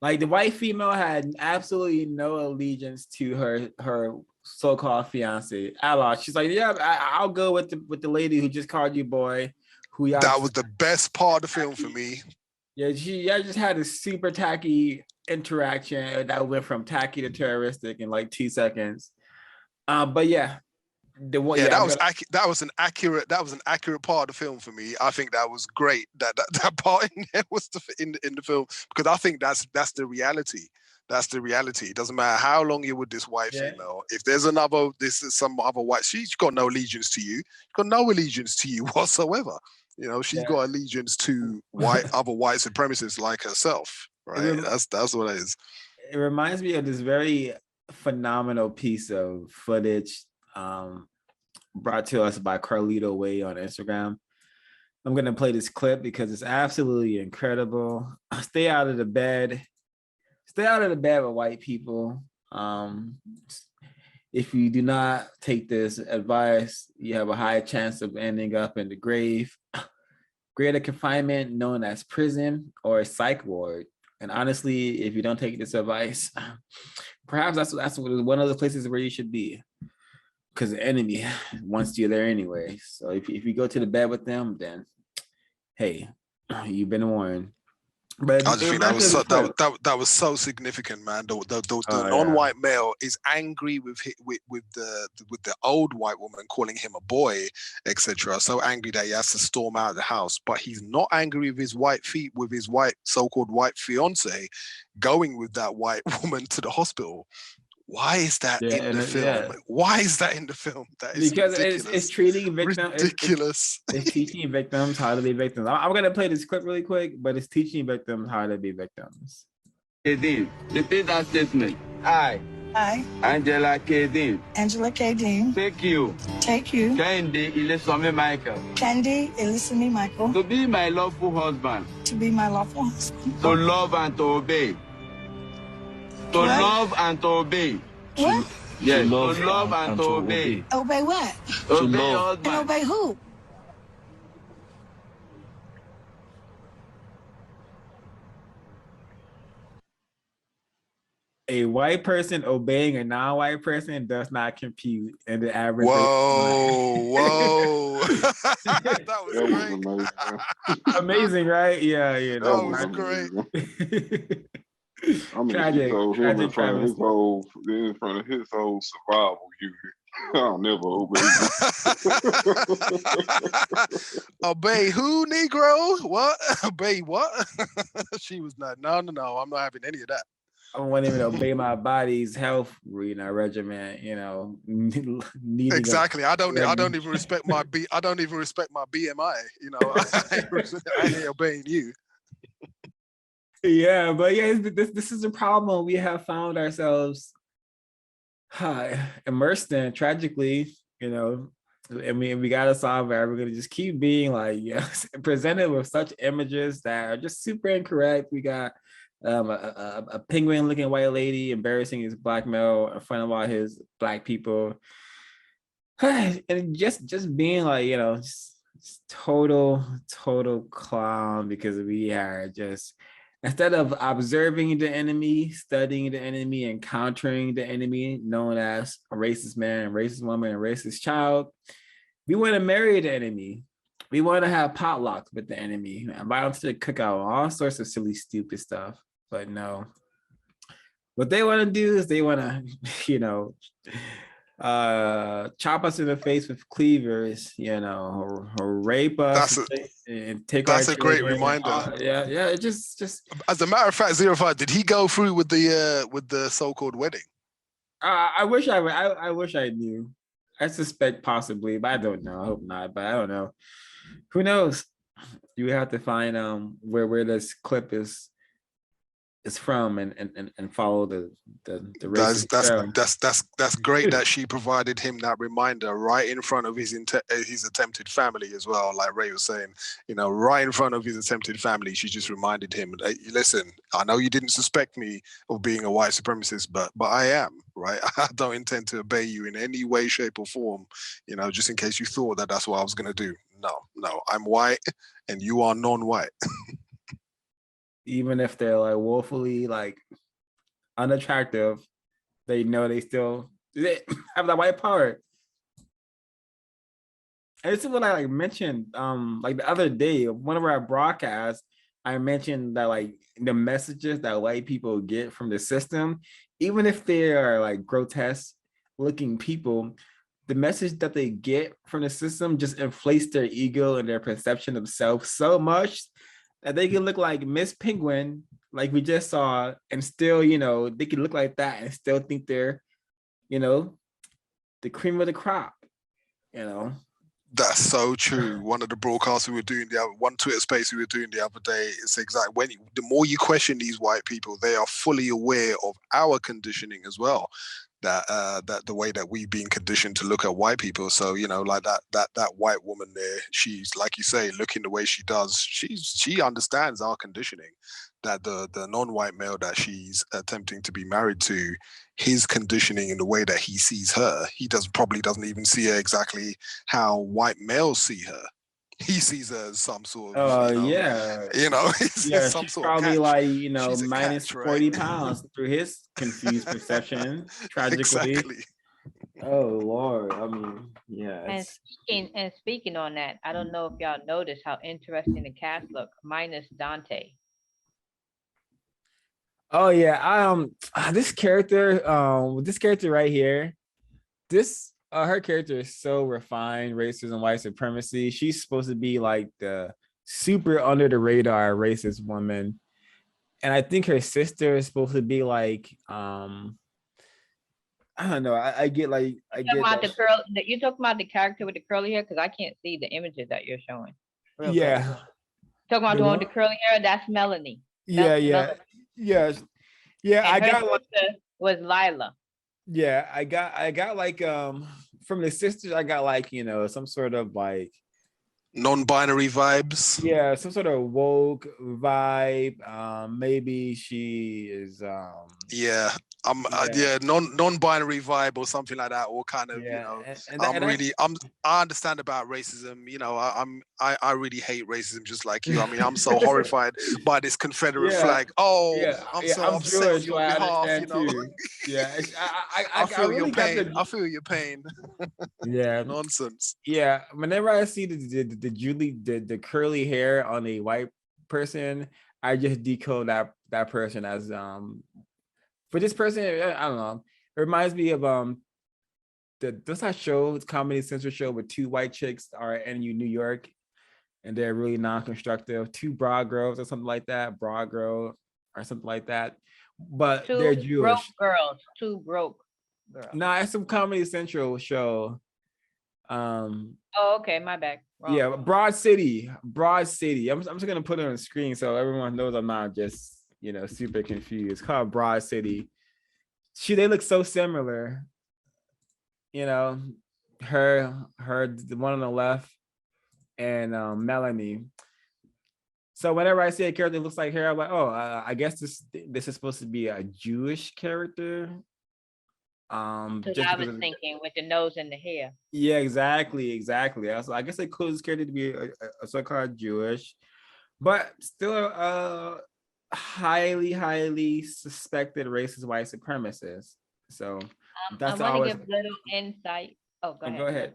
Like, the white female had absolutely no allegiance to her so-called fiance at all. She's like, "Yeah, I'll go with the lady who just called you boy." That was the best part of the film for me. Yeah, I just had a super tacky interaction that went from tacky to terroristic in like 2 seconds. But yeah, that was an accurate part of the film for me. I think that was great. That part in there was in the film, because I think that's the reality. That's the reality. It doesn't matter how long you're with this white female. If there's some other white, she's got no allegiance to you. She's got no allegiance to you whatsoever. You know, she's got allegiance to other white supremacists like herself. Right. That's what it is. It reminds me of this very phenomenal piece of footage brought to us by Carlito Way on Instagram. I'm gonna play this clip because it's absolutely incredible. Stay out of the bed with white people. If you do not take this advice, you have a high chance of ending up in the grave, greater confinement known as prison, or a psych ward. And honestly, if you don't take this advice, perhaps that's one of the places where you should be, because the enemy wants you there anyway. So if you go to the bed with them, then hey, you've been warned. But I just think that was so significant, man. The non-white male is angry with the old white woman calling him a boy, etc. So angry that he has to storm out of the house. But he's not angry with his so-called white fiance going with that white woman to the hospital. Why is that in the film? Yeah. Why is that in the film? That is because it's treating victims. Ridiculous. It's teaching victims how to be victims. I'm gonna play this clip really quick, but it's teaching victims how to be victims. Kadeen, repeat that statement. I, Angela Kadeen. Angela Kadeen. Take you. Kendi Ilesome Michael. Kendi Ilesome Michael. To be my lawful husband. To be my lawful husband. To love and to obey. To what? Love and to obey. What? Yes, to love and to obey. Obey what? Obey husband. And obey who? A white person obeying a non-white person does not compute in the average. Whoa. That was great. Amazing, right? Yeah. That was great. I mean, Tragic, he told him in tragic front of his travesty. whole survival unit. I'll never obey you. Obey who, Negro? What? Obey what? She was like, no, I'm not having any of that. I won't even obey my body's health, regimen. Needing Exactly. I don't even respect my BMI. I ain't obeying you. Yeah, but yeah, this is a problem we have found ourselves immersed in tragically. And we gotta solve it. We're gonna just keep being like, presented with such images that are just super incorrect. We got a penguin-looking white lady embarrassing his black male in front of all his black people, and just being like, just total clown, because we are just, instead of observing the enemy, studying the enemy, and countering the enemy, known as a racist man, racist woman, and racist child, we want to marry the enemy. We want to have potlucks with the enemy, invite them to the cookout, all sorts of silly, stupid stuff. But no, what they want to do is they want to, chop us in the face with cleavers, or rape us and take our That's a great reminder. Yeah. It just. As a matter of fact, 05, did he go through with the so-called wedding? I wish I knew. I suspect possibly, but I don't know. I hope not, but I don't know. Who knows? You have to find where this clip is from and follow the racist trail. That's great that she provided him that reminder right in front of his attempted family as well. Like Ray was saying, right in front of his attempted family, she just reminded him, listen, I know you didn't suspect me of being a white supremacist, but I am, right? I don't intend to obey you in any way, shape, or form, just in case you thought that that's what I was going to do. No, I'm white and you are non-white. Even if they're like woefully like unattractive, they know they still have that white power. And this is what I mentioned like the other day, one of our broadcasts, I mentioned that like the messages that white people get from the system, even if they are like grotesque looking people, the message that they get from the system just inflates their ego and their perception of self so much that they can look like Miss Penguin, like we just saw, and still, they can look like that and still think they're, the cream of the crop, That's so true. One of the broadcasts we were doing, one Twitter space we were doing the other day, it's exactly the more you question these white people, they are fully aware of our conditioning as well. That the way that we've been conditioned to look at white people. So like that white woman there, she's, like you say, looking the way she does. She understands our conditioning. That the non-white male that she's attempting to be married to, his conditioning in the way that he sees her, he probably doesn't even see her exactly how white males see her. He sees her as some sort of, yeah, some she's sort probably of like, She's a minus catch, right? 40 pounds through his confused perception, tragically. Exactly. Oh Lord, I mean, yeah. And speaking on that, I don't know if y'all noticed how interesting the cast look, minus Dante. Oh yeah, this character right here, her character is so refined, racism, white supremacy. She's supposed to be like the super under the radar racist woman, and I think her sister is supposed to be like I don't know. I get like You're talking about the character with the curly hair, because I can't see the images that you're showing. Yeah. Talking about the one with the curly hair, that's Melanie. Yeah. And I got like was Lila. Yeah, I got like from the sisters, I got like, some sort of like non-binary vibes. Yeah, some sort of woke vibe. Maybe she is non-binary vibe or something like that, or kind of I understand about racism. I really hate racism just like you. I mean, I'm so horrified by this Confederate flag. I'm so upset on your behalf. Yeah, I feel your pain. I feel your pain. Yeah, nonsense. Yeah, whenever I see the curly hair on a white person, I just decode that person as for this person, I don't know. It reminds me of does that show, it's Comedy Central show where two white chicks are in New York and they're really non-constructive, two broad girls or something like that, broad girl or something like that, but they're Jewish. Two broke girls. Nah, it's some Comedy Central show. Oh, okay, my bad. Wrong. Yeah, Broad City. I'm just gonna put it on the screen so everyone knows I'm not just, you know, super confused. It's called Broad City. They look so similar. You know, the one on the left and Melanie. So whenever I see a character that looks like her, I'm like, oh, I guess this is supposed to be a Jewish character. That's what I was thinking, with the nose and the hair. Yeah, exactly. I guess they call this character to be a so-called Jewish, but still a highly suspected racist white supremacist. So that's I want to give a little insight. Oh, go ahead.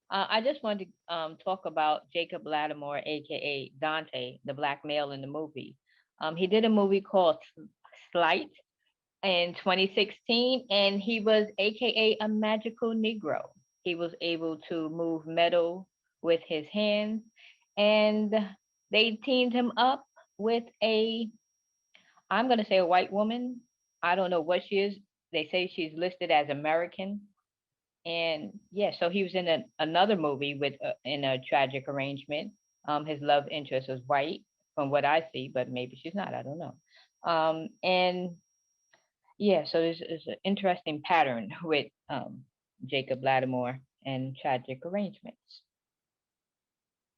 I just wanted to talk about Jacob Lattimore, aka Dante, the black male in the movie. He did a movie called Slight in 2016, and he was aka a magical Negro. He was able to move metal with his hands, and they teamed him up with I'm gonna say a white woman. I don't know what she is. They say she's listed as American. And yeah, so he was in another movie with in a tragic arrangement. His love interest was white, from what I see, but maybe she's not. I don't know. And yeah, so there's an interesting pattern with Jacob Lattimore and tragic arrangements.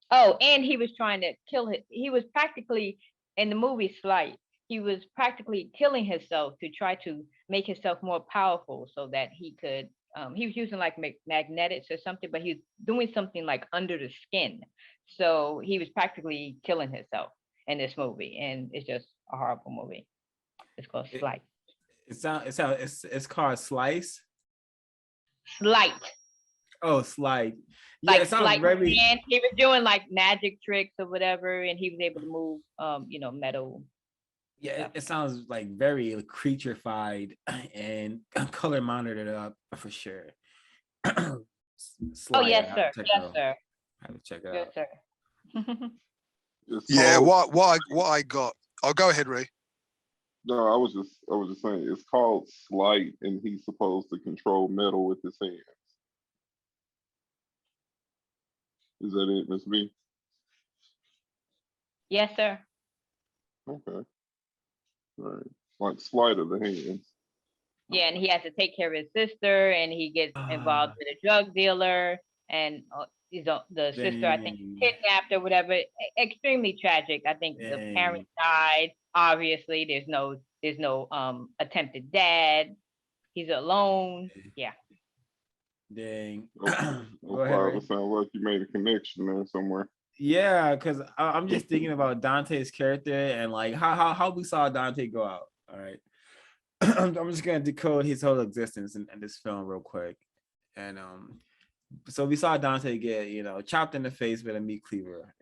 Oh, and he was trying to kill he was practically, in the movie Slight, he was practically killing himself to try to make himself more powerful so that he could, he was using like magnetics or something, but he was doing something like under the skin. So he was practically killing himself in this movie, and it's just a horrible movie. It's called Slight. It's called Slice. Slight. Oh, Slight. Yeah, like it sounds very. He was doing like magic tricks or whatever, and he was able to move, metal. Yeah, it sounds like very creaturified and color monitored up for sure. Oh yes, sir. Yes, sir. I have to check it out. Yes, sir. Yeah, what I got. Oh, go ahead, Ray. No, I was just saying it's called Slight, and he's supposed to control metal with his hands. Is that it, Miss B? Yes, sir. Okay. All right. Like sleight of the hands. Yeah, and he has to take care of his sister, and he gets involved with a drug dealer, and the sister, I think, kidnapped or whatever. Extremely tragic. I think the parent died. Obviously, there's no attempted dad. He's alone. Yeah. Dang. Go ahead. It sounds like you made a connection there somewhere. Yeah, because I'm just thinking about Dante's character and like how we saw Dante go out. All right. I'm just gonna decode his whole existence in this film real quick. And so we saw Dante get, chopped in the face with a meat cleaver,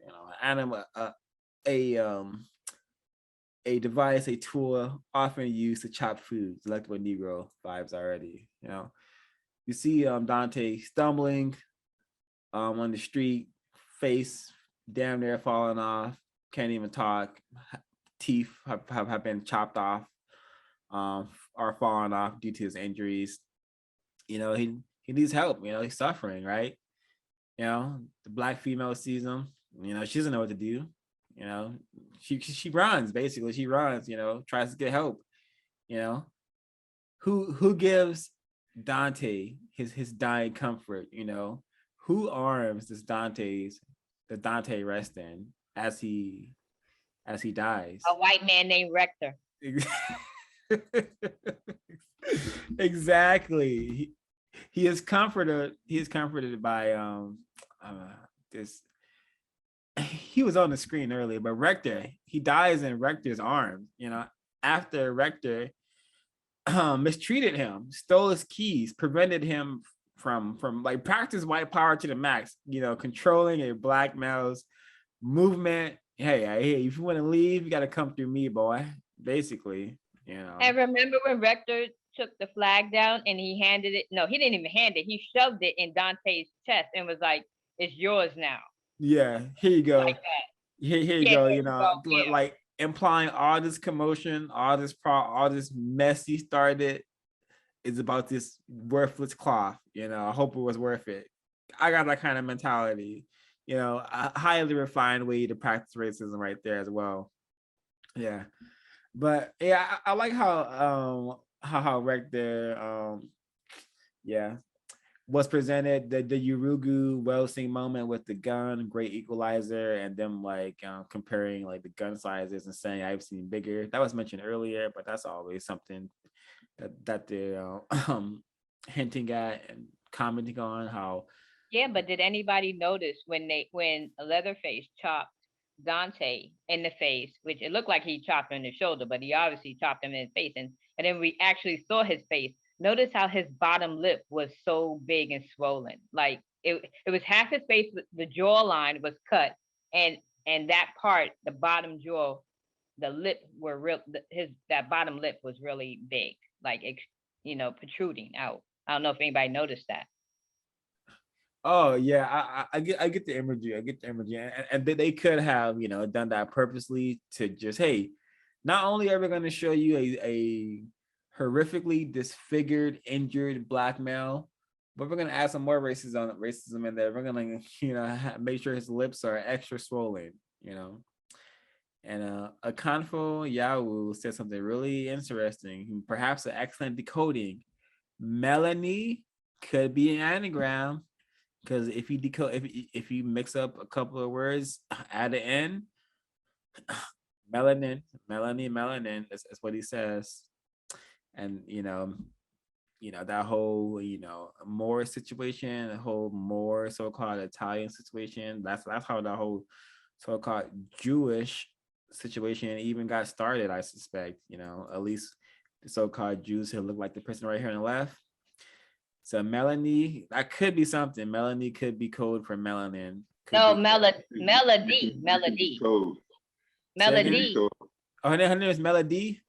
a device, a tool often used to chop food, selectable Negro vibes already. You see Dante stumbling on the street, face damn near falling off, can't even talk, teeth have been chopped off, are falling off due to his injuries. He needs help. He's suffering, right? The black female sees him. She doesn't know what to do. She runs, basically. She runs. Tries to get help. Who gives Dante his dying comfort? Who arms the Dante rests in as he dies? A white man named Rector. Exactly. He is comforted by this. He was on the screen earlier, but Rector, he dies in Rector's arms, after Rector mistreated him, stole his keys, prevented him from like practice white power to the max, controlling a black male's movement. Hey, if you want to leave, you got to come through me, boy. basically, you know. And remember when Rector took the flag down and he handed it? No, he didn't even hand it. He shoved it in Dante's chest and was like, "It's yours now." Yeah, here you go. Like that. Here you Yeah, go. there You you know, go. Yeah. like implying all this commotion, all this mess he started is about this worthless cloth. You know, I hope it was worth it. I got that kind of mentality. You know, a highly refined way to practice racism right there as well. Yeah, but yeah, I like how Rector yeah was presented the Urugu well-seen moment with the gun, great equalizer, and them like comparing like the gun sizes and saying I've seen bigger. That was mentioned earlier, but that's always something that they're hinting at and commenting on how. Yeah, but did anybody notice when Leatherface chopped Dante in the face, which it looked like he chopped him in the shoulder, but he obviously chopped him in his face, and then we actually saw his face. Notice how his bottom lip was so big and swollen. Like it was half his face, the jawline was cut, and that part, the bottom jaw, the lip were real. That bottom lip was really big, like protruding out. I don't know if anybody noticed that. Oh yeah, I get the imagery. I get the imagery, and they could have done that purposely to just, hey, not only are we going to show you a horrifically disfigured, injured black male, but we're going to add some more racism in there. We're going to make sure his lips are extra swollen. And Akanfo Yawu said something really interesting, perhaps an excellent decoding. Melanie could be an anagram. Because if you if you mix up a couple of words at the end, melanin, that's what he says. And that whole Moor situation, the whole Moor so-called Italian situation, that's how the whole so-called Jewish situation even got started, I suspect. At least the so-called Jews who look like the person right here on the left. So Melanie, that could be something. Melanie could be code for melanin. No, melody. Melody. Oh, her name is Melody?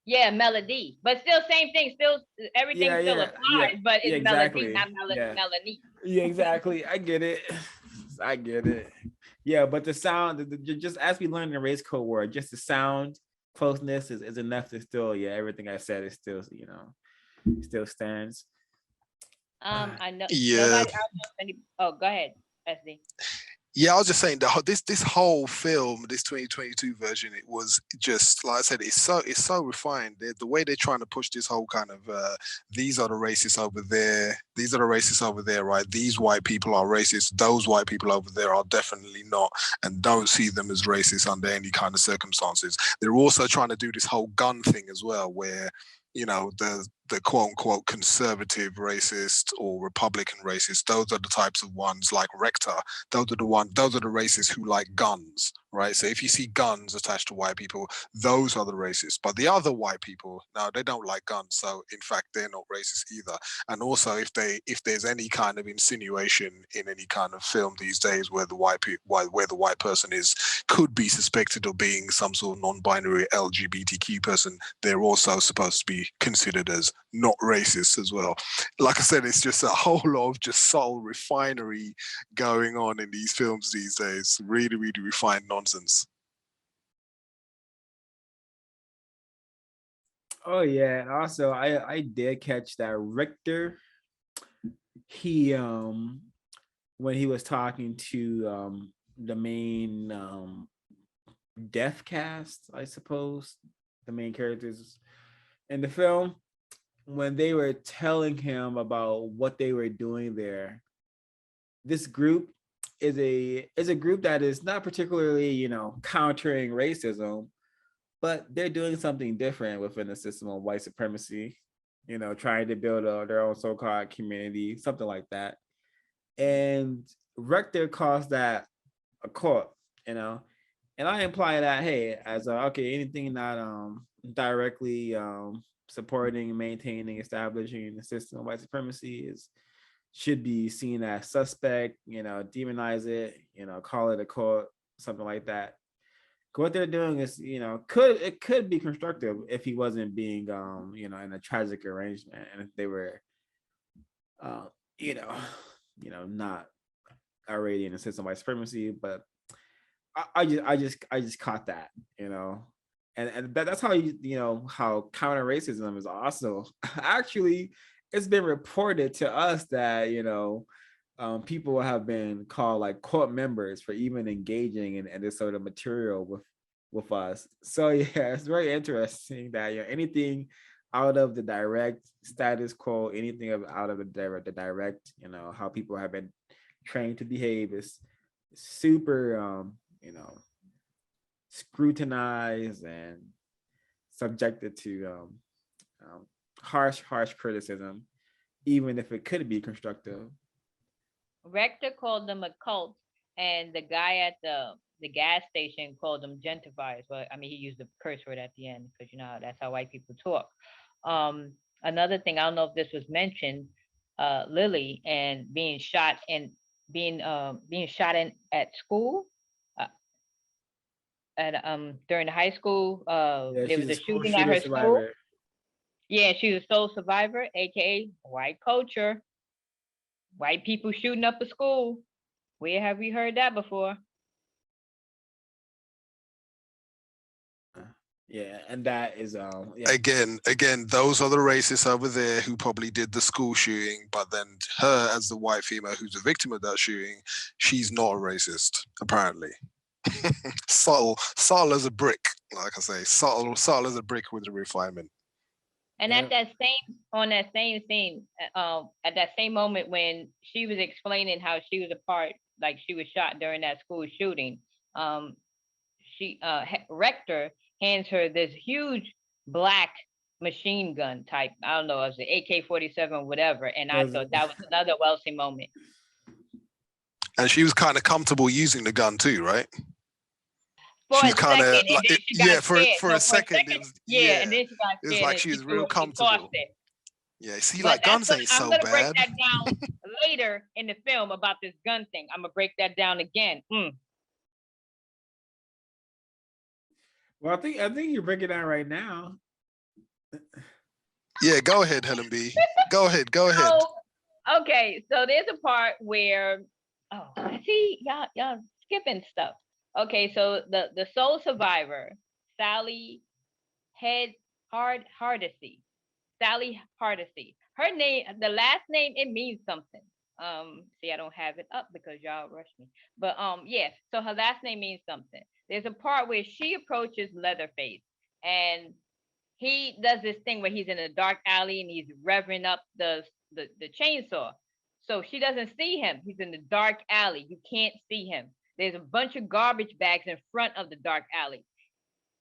Yeah, melody. But still same thing. Still everything still applies, but it's exactly. melody, not melanie. Yeah, exactly. I get it. Yeah, but the sound, just as we learned in the race code word, just the sound closeness is enough to still, everything I said is still, still stands. I know. Yeah. Oh, go ahead, SD. Yeah, I was just saying that this whole film, this 2022 version, it was just, like I said, it's so refined. The way they're trying to push this whole kind of these are the racists over there, these are the racists over there, right? These white people are racist. Those white people over there are definitely not, and don't see them as racist under any kind of circumstances. They're also trying to do this whole gun thing as well, where the quote unquote conservative racist or Republican racist, those are the types of ones like Rector. Those are the racists who like guns, right? So if you see guns attached to white people, those are the racists. But the other white people, no, they don't like guns. So in fact, they're not racist either. And also if there's any kind of insinuation in any kind of film these days where the white person could be suspected of being some sort of non-binary LGBTQ person, they're also supposed to be considered as not racist as well. Like I said, it's just a whole lot of just subtle refinery going on in these films these days. Really, really refined nonsense. Oh yeah, and also I did catch that Richter. He when he was talking to the main death cast, I suppose, the main characters in the film, when they were telling him about what they were doing there, this group is a group that is not particularly, countering racism, but they're doing something different within the system of white supremacy, trying to build their own so-called community, something like that. And Rector calls that a cult, and I imply that, hey, as anything not directly supporting, maintaining, establishing the system of white supremacy should be seen as suspect, demonize it, call it a cult, something like that. what they're doing is, it could be constructive if he wasn't being, in a tragic arrangement, and if they were, not already in a sense of white supremacy. But I just caught that, and that's how how counter racism is also actually. It's been reported to us that people have been called like court members for even engaging in this sort of material with us. So yeah, it's very interesting that anything out of the direct status quo, anything out of the direct, how people have been trained to behave is super scrutinized and subjected to harsh criticism, even if it could be constructive. Rector called them a cult, and the guy at the gas station called them gentrifiers. Well, I mean, he used the curse word at the end because that's how white people talk. Another thing, I don't know if this was mentioned, Lily and being shot and being shot in at school. During the high school, there was a shooting at her school. Yeah, she was a sole survivor, aka white culture. White people shooting up a school. Where have we heard that before? Yeah, and that is again, those are the racists over there who probably did the school shooting, but then her as the white female who's a victim of that shooting, she's not a racist, apparently. subtle as a brick, like I say, subtle as a brick with a refinement. And at that same scene, at that same moment when she was explaining how she was a part, like she was shot during that school shooting, Rector hands her this huge black machine gun type. I don't know, it was an AK-47, whatever. And I thought that was another wealthy moment. And she was kind of comfortable using the gun too, right? She's kind of like, for a second, it was, and then she got scared. It was like she was real comfortable. Yeah, see, but like guns ain't so bad. I'm gonna break that down later in the film about this gun thing. I'm gonna break that down again. Well, I think you're breaking down right now. Yeah, go ahead, Helen B. Go ahead. Okay, so there's a part where I see y'all skipping stuff. Okay, so the sole survivor, Sally Hardesty. Sally Hardesty. Her name, the last name, it means something. See, I don't have it up because y'all rushed me. But yeah, so her last name means something. There's a part where she approaches Leatherface, and he does this thing where he's in a dark alley and he's revving up the chainsaw. So she doesn't see him. He's in the dark alley. You can't see him. There's a bunch of garbage bags in front of the dark alley.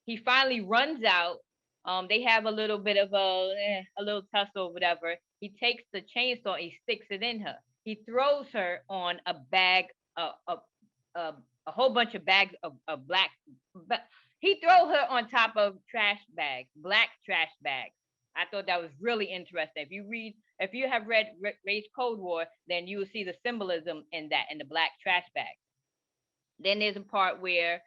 He finally runs out. They have a little bit of a little tussle or whatever. He takes the chainsaw and he sticks it in her. He throws her on a bag, a whole bunch of bags of black. He throws her on top of trash bags, black trash bags. I thought that was really interesting. If you have read Race Cold War, then you will see the symbolism in that, in the black trash bags. Then there's a part where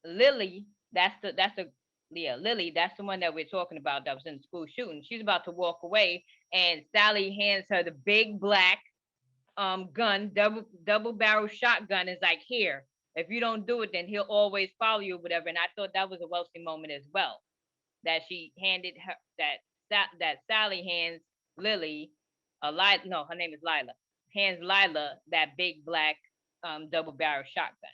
Lily, Lily, that's the one that we're talking about that was in the school shooting. She's about to walk away, and Sally hands her the big black gun, double barrel shotgun. Is like, here, if you don't do it, then he'll always follow you, whatever. And I thought that was a wealthy moment as well, that she handed her that Sally hands Lily, her name is Lila, hands Lila that big black double barrel shotgun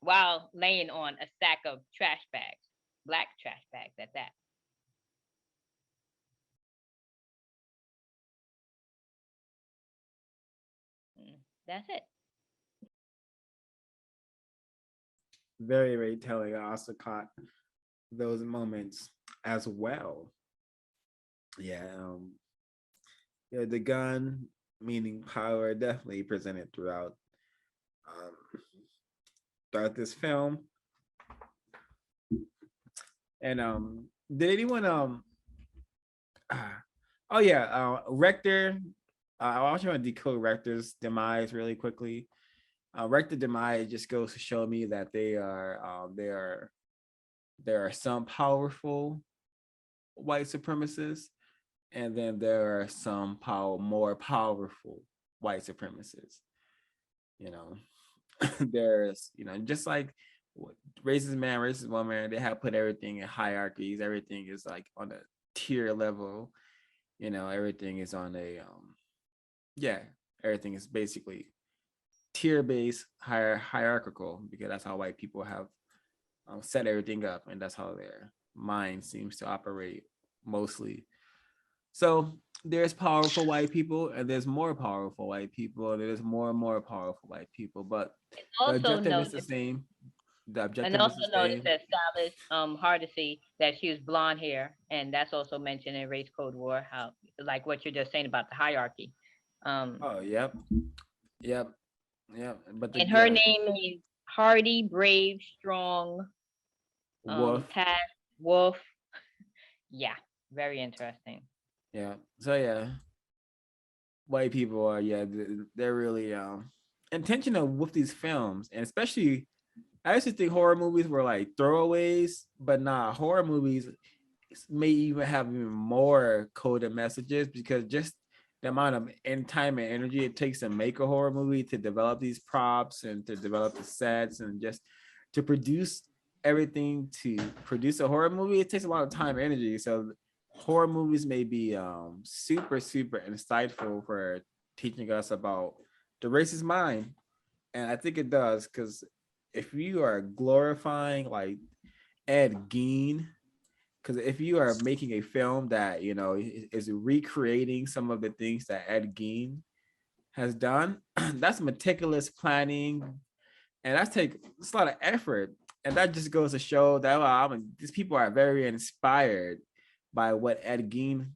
while laying on a stack of trash bags, black trash bags at that. That's it. Very, very telling. I also caught those moments as well. Yeah, the gun, meaning power, definitely presented throughout this film. And did anyone Rector, I also want to decode Rector's demise really quickly. Rector demise just goes to show me that there are some powerful white supremacists, and then there are some more powerful white supremacists. You know, there's, you know, just like racist man, racist woman, they have put everything in hierarchies. Everything is like on a tier level. You know, everything is on a everything is basically tier-based, hierarchical, because that's how white people have set everything up, and that's how their mind seems to operate mostly. So there's powerful white people, and there's more powerful white people, and there's more and more powerful white people, but the objective is the same. The objective is the same. Noticed that stylist Hardesty, that she was blonde hair, and that's also mentioned in Race Code War, how like what you're just saying about the hierarchy. Oh, yep. But and her name is Hardy, Brave, Strong, Wolf. Wolf. Yeah, very interesting. Yeah. So yeah, white people are they're really intentional with these films, and especially I used to think horror movies were like throwaways, but nah, horror movies may even have even more coded messages, because just the amount of time and energy it takes to make a horror movie, to develop these props and to develop the sets and just to produce everything to produce a horror movie, it takes a lot of time and energy. So horror movies may be super insightful for teaching us about the racist mind, and I think it does, because if you are glorifying like Ed Gein, because if you are making a film that, you know, is recreating some of the things that Ed Gein has done, that's meticulous planning, and it's a lot of effort, and that just goes to show that these people are very inspired by what Ed Gein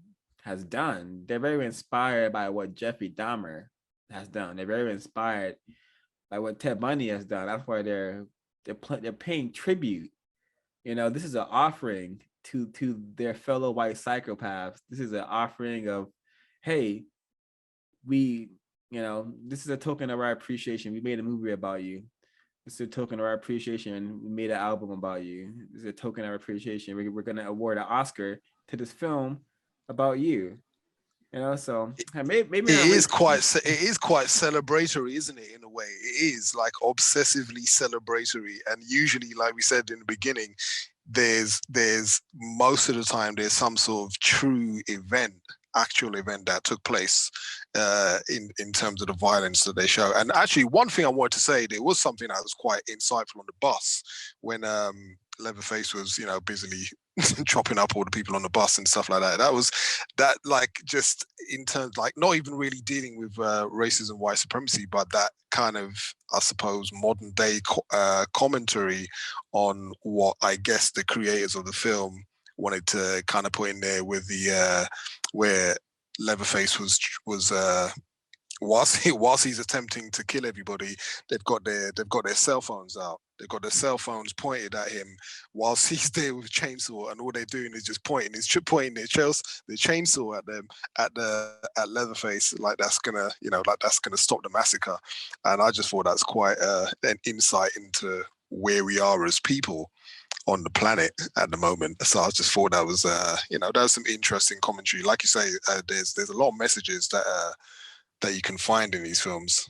has done. They're very inspired by what Jeffrey Dahmer has done. They're very inspired by what Ted Bundy has done. That's why they're paying tribute. You know, this is an offering to their fellow white psychopaths. This is an offering of, hey, this is a token of our appreciation. We made a movie about you. This is a token of our appreciation. We made an album about you. This is a token of our appreciation. We're going to award an Oscar to this film about you. You know, so maybe it is quite celebratory, isn't it? In a way, it is like obsessively celebratory, and usually, like we said in the beginning, there's most of the time there's some sort of true event, actual event that took place in terms of the violence that they show. And actually, one thing I wanted to say, there was something that was quite insightful on the bus when Leatherface was, you know, busily chopping up all the people on the bus and stuff like that. That like, just in terms, like, not even really dealing with racism, white supremacy, but that kind of, I suppose, modern day commentary on what I guess the creators of the film wanted to kind of put in there, with the where Leatherface was whilst he's attempting to kill everybody, they've got their cell phones out. They've got their cell phones pointed at him whilst he's there with a chainsaw, and all they're doing is just pointing their chainsaw at them, at Leatherface, like that's gonna stop the massacre. And I just thought that's quite an insight into where we are as people on the planet at the moment. So I just thought that was that was some interesting commentary. Like you say, there's a lot of messages that you can find in these films.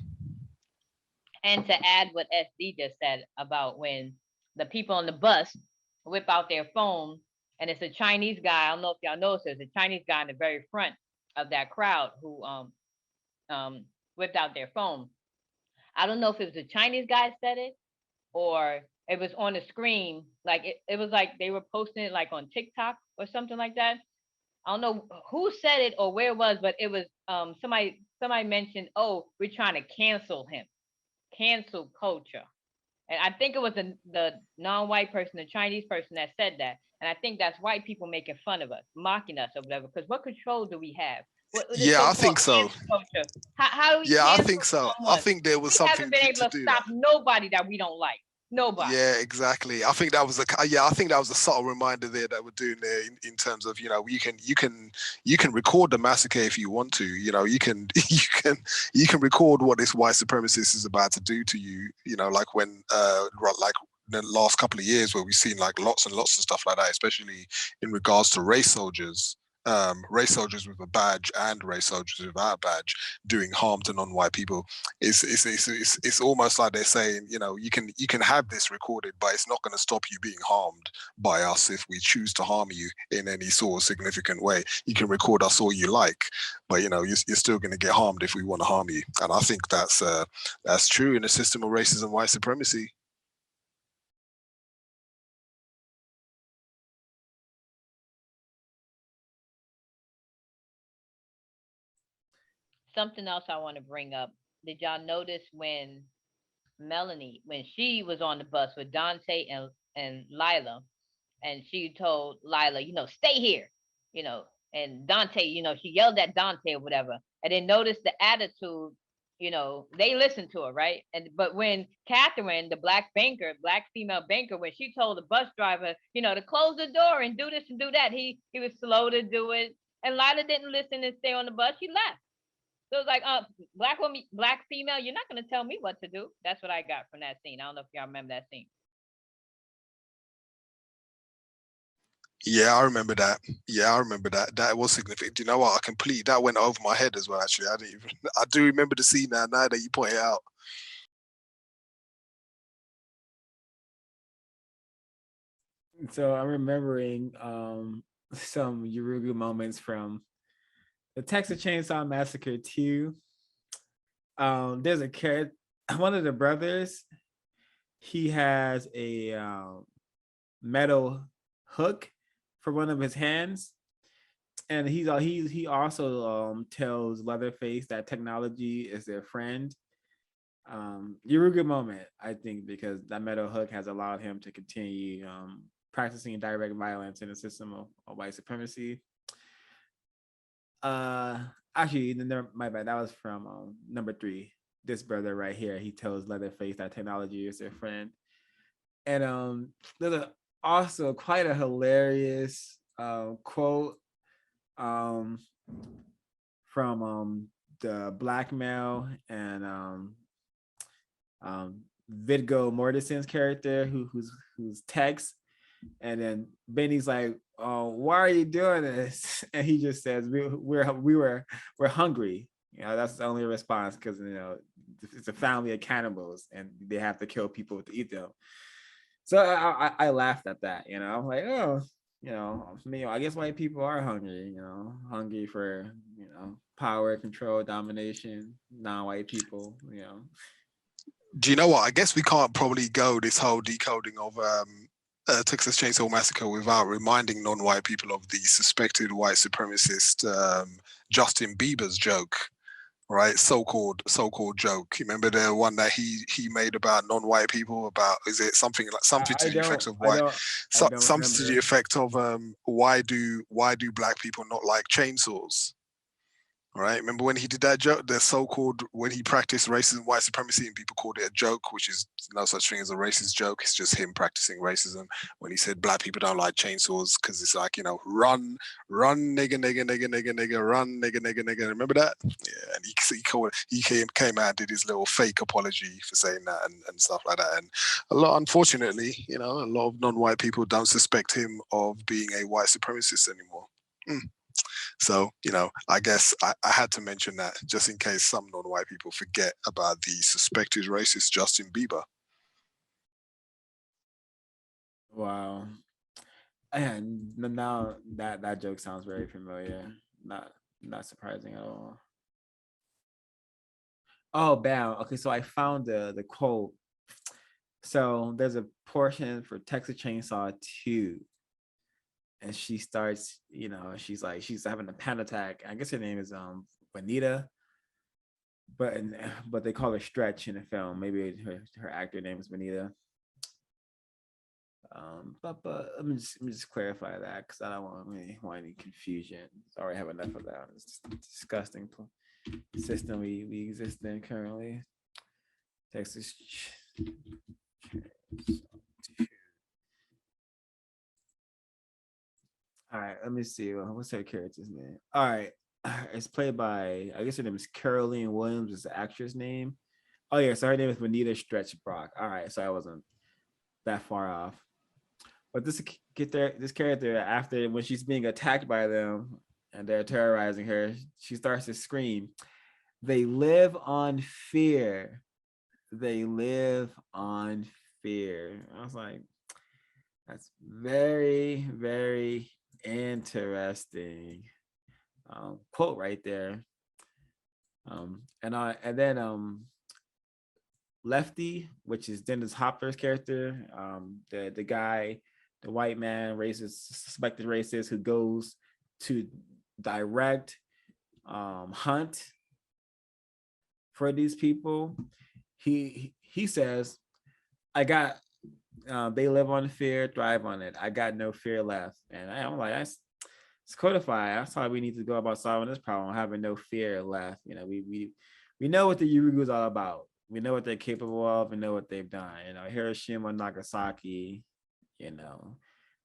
And to add what SD just said about when the people on the bus whip out their phone, and it's a Chinese guy. I don't know if y'all noticed, there's a Chinese guy in the very front of that crowd who whipped out their phone. I don't know if it was the Chinese guy said it or it was on the screen. Like it was like they were posting it like on TikTok or something like that. I don't know who said it or where it was, but it was somebody mentioned, oh, we're trying to cancel him. Cancel culture. And I think it was the non-white person, the Chinese person that said that. And I think that's white people making fun of us, mocking us or whatever, because what control do we have? I think so. How do we I think so. I think there was something haven't been able to stop nobody that we don't like. Nobody. Yeah, exactly. I think that was I think that was a subtle reminder there that we're doing there in terms of, you can record the massacre if you want to. You can you can record what this white supremacist is about to do to you. Like when like the last couple of years where we've seen like lots and lots of stuff like that, especially in regards to race soldiers with a badge and race soldiers without a badge doing harm to non-white people. It's almost like they're saying, you can have this recorded, but it's not going to stop you being harmed by us if we choose to harm you in any sort of significant way. You can record us all you like, but you're still going to get harmed if we want to harm you. And I think that's true in a system of racism and white supremacy. Something else I want to bring up. Did y'all notice when Melanie, when she was on the bus with Dante and Lila, and she told Lila, stay here, and Dante, she yelled at Dante or whatever, and then notice the attitude, they listened to her, right? But when Catherine, the black female banker, when she told the bus driver, to close the door and do this and do that, he was slow to do it, and Lila didn't listen and stay on the bus. She left. So it was like, black woman, black female, you're not going to tell me what to do. That's what I got from that scene. I don't know if y'all remember that scene. Yeah, I remember that. Yeah, I remember that. That was significant. Do you know what? That went over my head as well, actually. I do remember the scene now that you point it out. So I'm remembering some Yurugu moments from the Texas Chainsaw Massacre 2. There's a character, one of the brothers, he has a metal hook for one of his hands, and he also tells Leatherface that technology is their friend. Yurugu moment, I think, because that metal hook has allowed him to continue practicing direct violence in a system of white supremacy. Actually, my bad. That was from number 3. This brother right here, he tells Leatherface that technology is their friend. And there's also quite a hilarious quote from the blackmail and Vidgo Mortensen's character who's Tex. And then Benny's like, why are you doing this? And he just says, we're hungry. That's the only response, because it's a family of cannibals and they have to kill people to eat them. So I laughed at that. I'm like, I guess white people are hungry. Hungry for power, control, domination. Non-white people. Do you know what? I guess we can't probably go this whole decoding of Texas Chainsaw Massacre without reminding non-white people of the suspected white supremacist Justin Bieber's joke, right? So-called joke. You remember the one that he made about non-white people? About, is it something to the effect of why do black people not like chainsaws? Right? Remember when he did that joke, when he practiced racism, white supremacy, and people called it a joke, which is no such thing as a racist joke. It's just him practicing racism. When he said black people don't like chainsaws because it's like, run, nigga, run, nigga. Remember that? Yeah, and he came out and did his little fake apology for saying that and stuff like that. And unfortunately, a lot of non-white people don't suspect him of being a white supremacist anymore. So, I guess I had to mention that just in case some non-white people forget about the suspected racist Justin Bieber. Wow. And now that joke sounds very familiar. Not surprising at all. Oh, bam. Okay, so I found the quote. So there's a portion for Texas Chainsaw 2. And she starts, she's having a panic attack. I guess her name is Juanita, but they call her Stretch in the film. Maybe her actor name is Juanita. But let me just clarify that, because I don't want any confusion. I already have enough of that. It's a disgusting system we exist in currently. Texas All right, let me see. What's her character's name? All right, it's played by, I guess her name is Caroline Williams. Is the actress name? Oh yeah, so her name is Benita Stretch Brock. All right, so I wasn't that far off. But this character, after when she's being attacked by them and they're terrorizing her, she starts to scream. They live on fear. They live on fear. I was like, that's very, very interesting quote right there. And then Lefty, which is Dennis Hopper's character, the guy, the white man, suspected racist, who goes to direct hunt for these people. He says, I got they live on fear, thrive on it. I got no fear left. And I'm like, it's codified. That's how we need to go about solving this problem, having no fear left. You know, we know what the Yurugu is all about. We know what they're capable of. We know what they've done. You know, Hiroshima, Nagasaki, you know,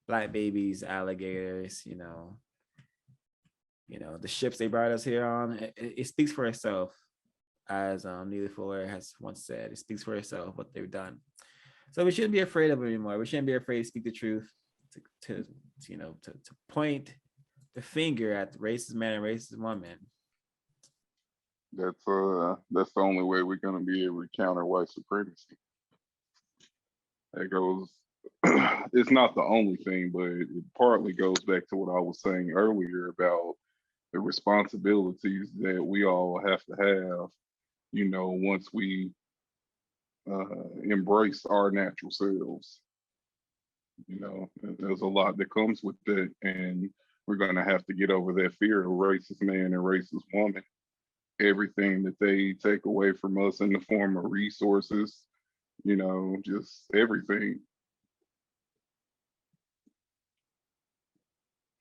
black babies, alligators, you know, the ships they brought us here on. It speaks for itself, as Neely Fuller has once said. It speaks for itself what they've done. So we shouldn't be afraid of it anymore. We shouldn't be afraid to speak the truth, to point the finger at the racist man and racist woman. That's the only way we're gonna be able to counter white supremacy. That goes. It's not the only thing, but it partly goes back to what I was saying earlier about the responsibilities that we all have to have. You know, once we embrace our natural selves. You know, there's a lot that comes with that, and we're going to have to get over that fear of racist man and racist woman. Everything that they take away from us in the form of resources, you know, just everything.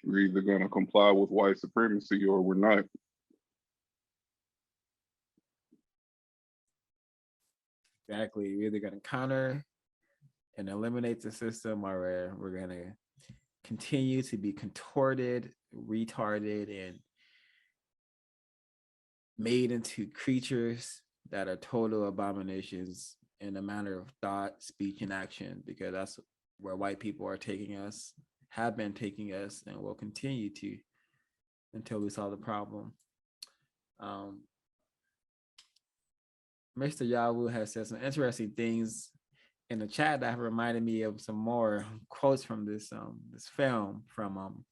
We're either going to comply with white supremacy or we're not. Exactly. We're either going to counter and eliminate the system, or we're going to continue to be contorted, retarded, and made into creatures that are total abominations in a manner of thought, speech, and action, because that's where white people are taking us, have been taking us, and will continue to until we solve the problem. Mr. Yawu has said some interesting things in the chat that have reminded me of some more quotes from this film from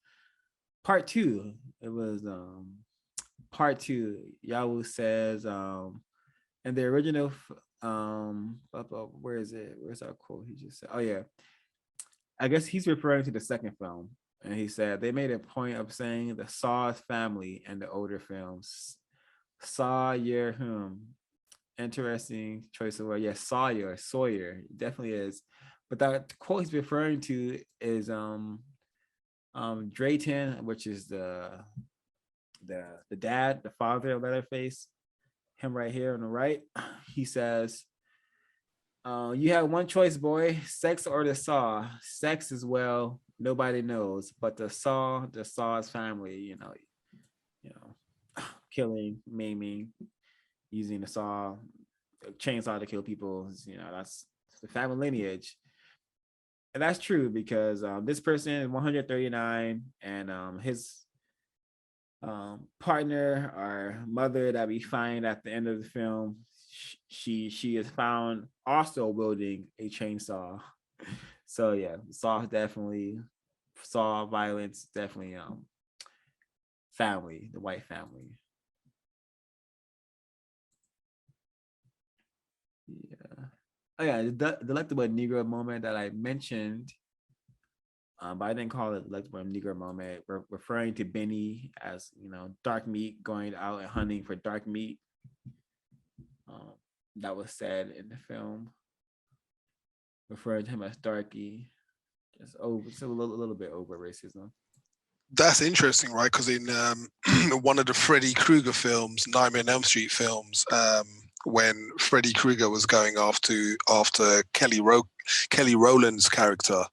part 2. It was part 2. Yawu says in the original where is it? Where's our quote? He just said, oh yeah, I guess he's referring to the second film, and he said they made a point of saying the Saw family and the older films. Saw your interesting choice of word. Yes, Sawyer, definitely is. But that quote he's referring to is Drayton, which is the dad, the father of Leatherface. Him right here on the right. He says, you have one choice, boy, sex or the saw. Sex as well, nobody knows, but the Saw's family, you know, killing, maiming, using the chainsaw to kill people, you know, that's the family lineage. And that's true because this person is 139, and his partner or mother that we find at the end of the film, she is found also wielding a chainsaw. So yeah, Saw violence, definitely family, the white family. Yeah. Oh yeah, the delectable Negro moment that I mentioned, but I didn't call it delectable Negro moment. We're referring to Benny as, you know, dark meat, going out and hunting for dark meat. That was said in the film, referring to him as Darky. Just a little bit over racism. That's interesting, right? Because in one of the Freddy Krueger films, Nightmare on Elm Street films, when Freddy Krueger was going after Kelly Kelly Rowland's character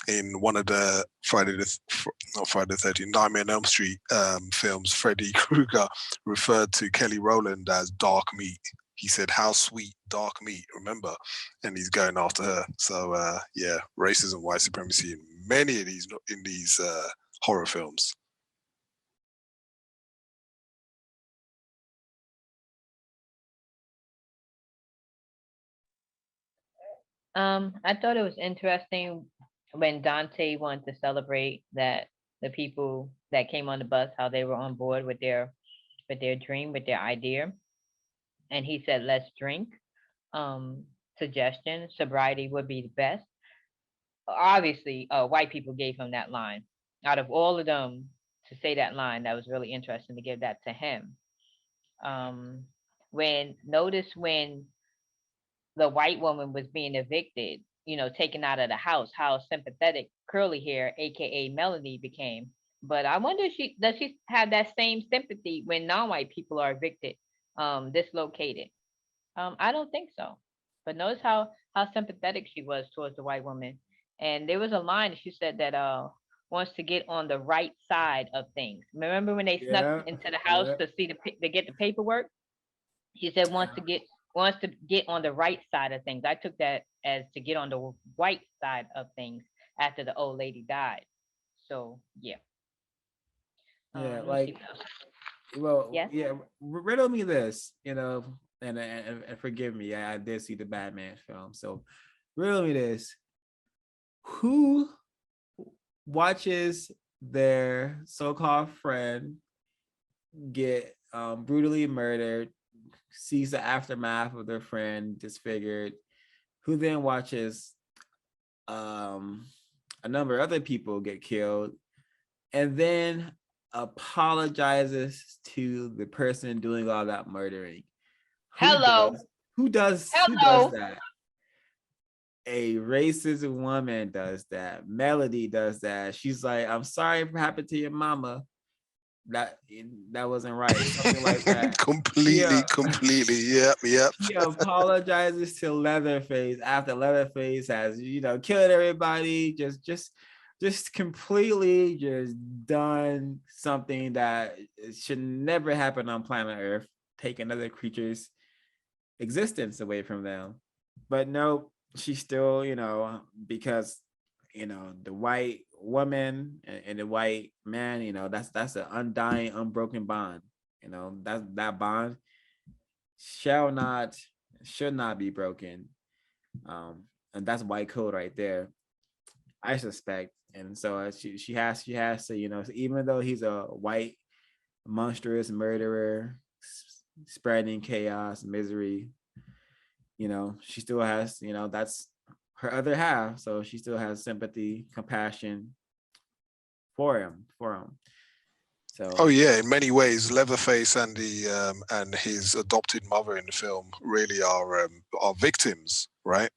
in one of the not Friday the 13th, Nightmare on Elm Street films, Freddy Krueger referred to Kelly Rowland as dark meat. He said, "How sweet dark meat," remember? And he's going after her. So yeah, racism, white supremacy in many of these horror films. I thought it was interesting when Dante wanted to celebrate that the people that came on the bus, how they were on board with their dream, with their idea. And he said, let's drink. Suggestion, sobriety would be the best. Obviously, white people gave him that line. Out of all of them to say that line, that was really interesting to give that to him. When the white woman was being evicted, taken out of the house, how sympathetic curly hair, aka Melanie, became. But I wonder if does she have that same sympathy when non-white people are evicted, dislocated? I don't think so. But notice how sympathetic she was towards the white woman. And there was a line she said that wants to get on the right side of things. Remember when they snuck into the house to see to get the paperwork? She said wants to get on the right side of things. I took that as to get on the white side of things after the old lady died. So yeah. Yeah, Yes? yeah. Riddle me this, and forgive me, I did see the Batman film. So riddle me this: who watches their so-called friend get brutally murdered, sees the aftermath of their friend disfigured, who then watches a number of other people get killed, and then apologizes to the person doing all that murdering? Who does that? A racist woman does that. Melody does that. She's like, "I'm sorry for what happened to your mama. That wasn't right." Something like that. completely. Yep. He apologizes to Leatherface after Leatherface has, killed everybody. Just completely just done something that should never happen on planet Earth. Take another creature's existence away from them. But no, she still, because the white woman and the white man, that's an undying, unbroken bond. That bond should not be broken. And that's white code right there, I suspect. And so she has to, even though he's a white monstrous murderer spreading chaos, misery, she still has, that's her other half. So she still has sympathy, compassion for him. So oh yeah, in many ways, Leatherface and and his adopted mother in the film really are victims, right?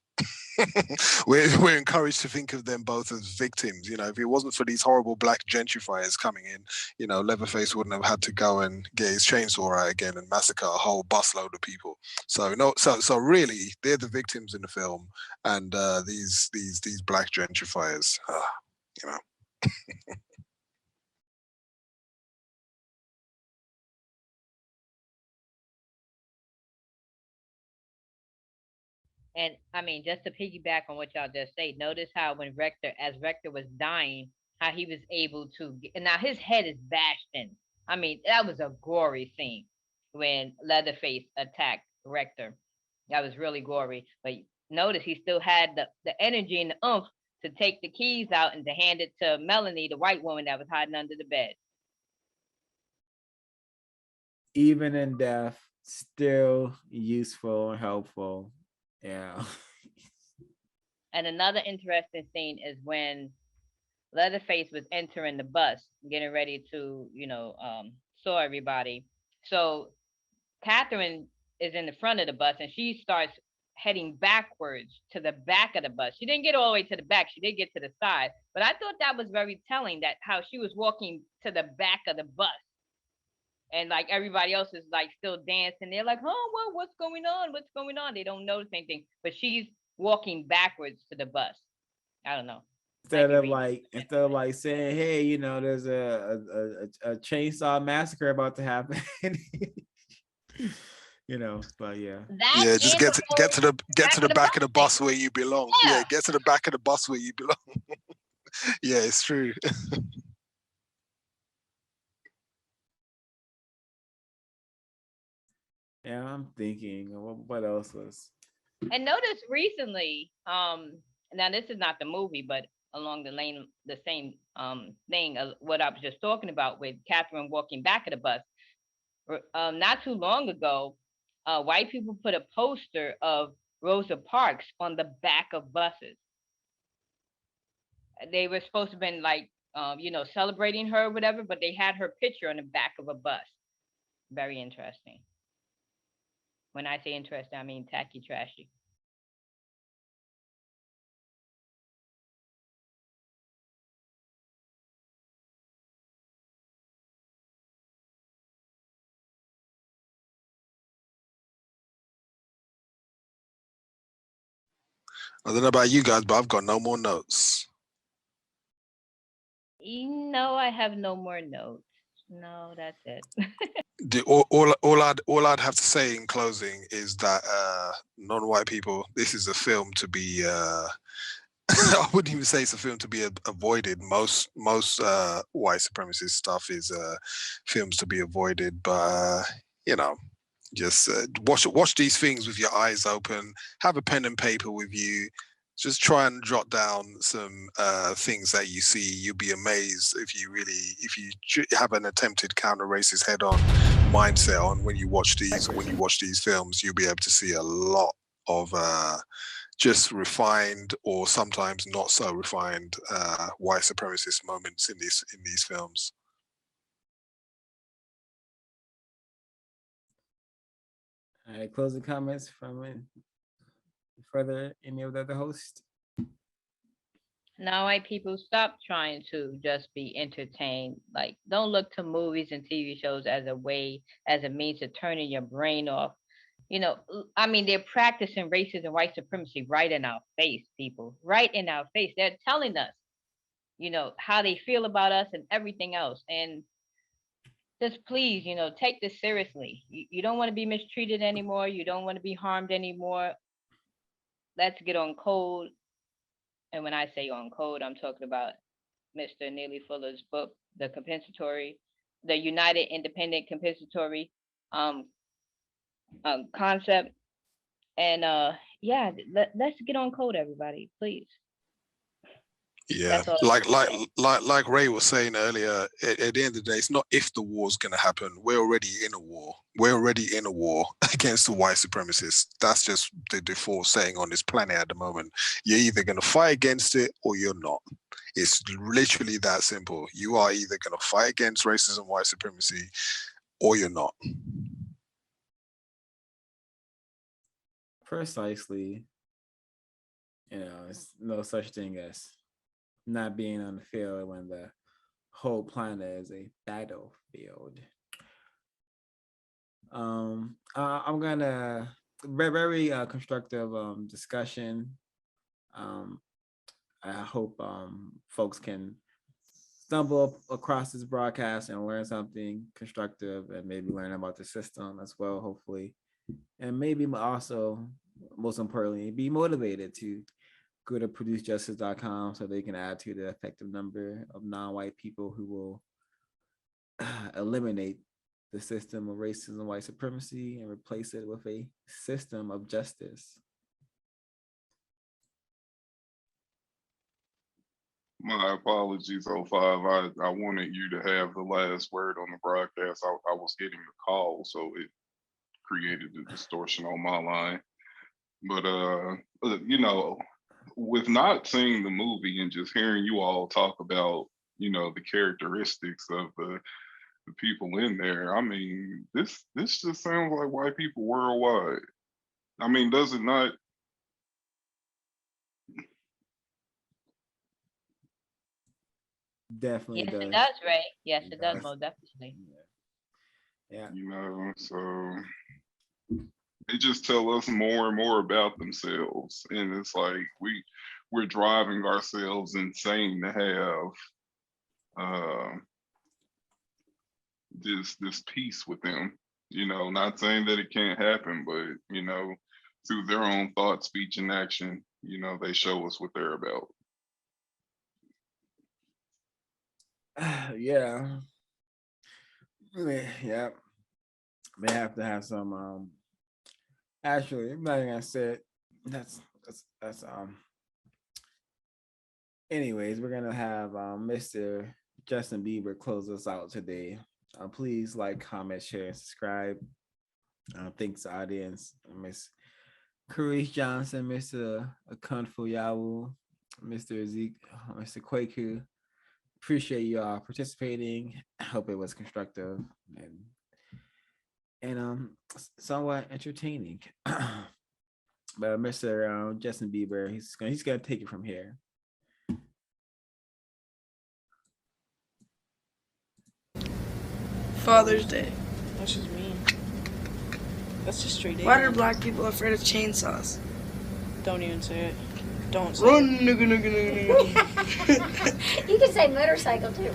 we're encouraged to think of them both as victims. If it wasn't for these horrible black gentrifiers coming in, Leatherface wouldn't have had to go and get his chainsaw out again and massacre a whole busload of people. So so really, they're the victims in the film, and these black gentrifiers, And I mean, just to piggyback on what y'all just say, notice how when Rector was dying, how he was able to and now his head is bashed in. I mean, that was a gory scene when Leatherface attacked Rector. That was really gory. But notice he still had the energy and the oomph to take the keys out and to hand it to Melanie, the white woman that was hiding under the bed. Even in death, still useful and helpful. Yeah. And another interesting scene is when Leatherface was entering the bus, getting ready to, saw everybody. So Catherine is in the front of the bus and she starts heading backwards to the back of the bus. She didn't get all the way to the back. She did get to the side. But I thought that was very telling, that how she was walking to the back of the bus. And like everybody else is like still dancing. They're like, oh, well, what's going on? What's going on? They don't notice anything. But she's walking backwards to the bus. I don't know. Instead of like saying, hey, you know, there's a chainsaw massacre about to happen. You know, but yeah. Yeah, just get to the back of the bus where you belong. Yeah, get to the back of the bus where you belong. Yeah, it's true. Yeah, I'm thinking what else was. And notice recently, now this is not the movie, but along the same thing of what I was just talking about with Catherine walking back of the bus. Not too long ago, white people put a poster of Rosa Parks on the back of buses. They were supposed to have been like, you know, celebrating her or whatever, but they had her picture on the back of a bus. Very interesting. When I say interesting, I mean tacky, trashy. I don't know about you guys, but I've got no more notes. No, I have no more notes. No, that's it. All I'd have to say in closing is that non-white people, this is a film to be. I wouldn't even say it's a film to be avoided. Most white supremacist stuff is films to be avoided, but you know, just watch these things with your eyes open. Have a pen and paper with you. Just try and jot down some things that you see. You'll be amazed if you have an attempted counter-racist head-on mindset on when you watch these films. You'll be able to see a lot of just refined or sometimes not so refined white supremacist moments in these films. All right, closing comments from further any of the other hosts. Now, white people, stop trying to just be entertained. Like, don't look to movies and TV shows as a means of turning your brain off. You know, I mean, they're practicing racism and white supremacy right in our face, people. Right in our face. They're telling us, you know, how they feel about us and everything else. And just please, you know, take this seriously. You don't want to be mistreated anymore. You don't want to be harmed anymore. Let's get on code. And when I say on code, I'm talking about Mr. Neely Fuller's book, the United Independent Compensatory Concept. And yeah, let's get on code, everybody, please. Yeah, like Ray was saying earlier, at the end of the day, it's not if the war's going to happen. We're already in a war. We're already in a war against the white supremacists. That's just the default saying on this planet at the moment. You're either going to fight against it or you're not. It's literally that simple. You are either going to fight against racism, white supremacy, or you're not. Precisely. You know, it's no such thing as not being on the field when the whole planet is a battlefield. I'm gonna very constructive discussion. I hope folks can stumble across this broadcast and learn something constructive and maybe learn about the system as well, hopefully. And maybe also, most importantly, be motivated to go to producejustice.com so they can add to the effective number of non-white people who will eliminate the system of racism, white supremacy, and replace it with a system of justice. My apologies, 05. I wanted you to have the last word on the broadcast. I was getting a call, so it created a distortion on my line. But you know, with not seeing the movie and just hearing you all talk about, you know, the characteristics of the people in there, I mean, this just sounds like white people worldwide. I mean, does it not? Definitely yes, does. it does, Ray. Yes, it does, most definitely. Yeah. You know, so They just tell us more and more about themselves, and it's like we're driving ourselves insane to have this peace with them. You know, not saying that it can't happen, but you know, through their own thought, speech, and action, you know, they show us what they're about. Yeah. Yeah. They have to have some actually, I'm not even gonna say it. That's anyways, we're gonna have Mr. Justin Bieber close us out today. Please like, comment, share, and subscribe. Thanks, audience. Miss Carice Johnson, Mr. Akunfu Yawu, Mr. Zeke, Mr. Kwaku. Appreciate you all participating. I hope it was constructive and somewhat entertaining. But Mr. Justin Bieber, he's gonna take it from here. Father's Day. That's just mean. That's just straight. Why are black people afraid of chainsaws? Don't even say it. Don't say Run, it. nigga, nigga, nigga, nigga. You can say motorcycle too.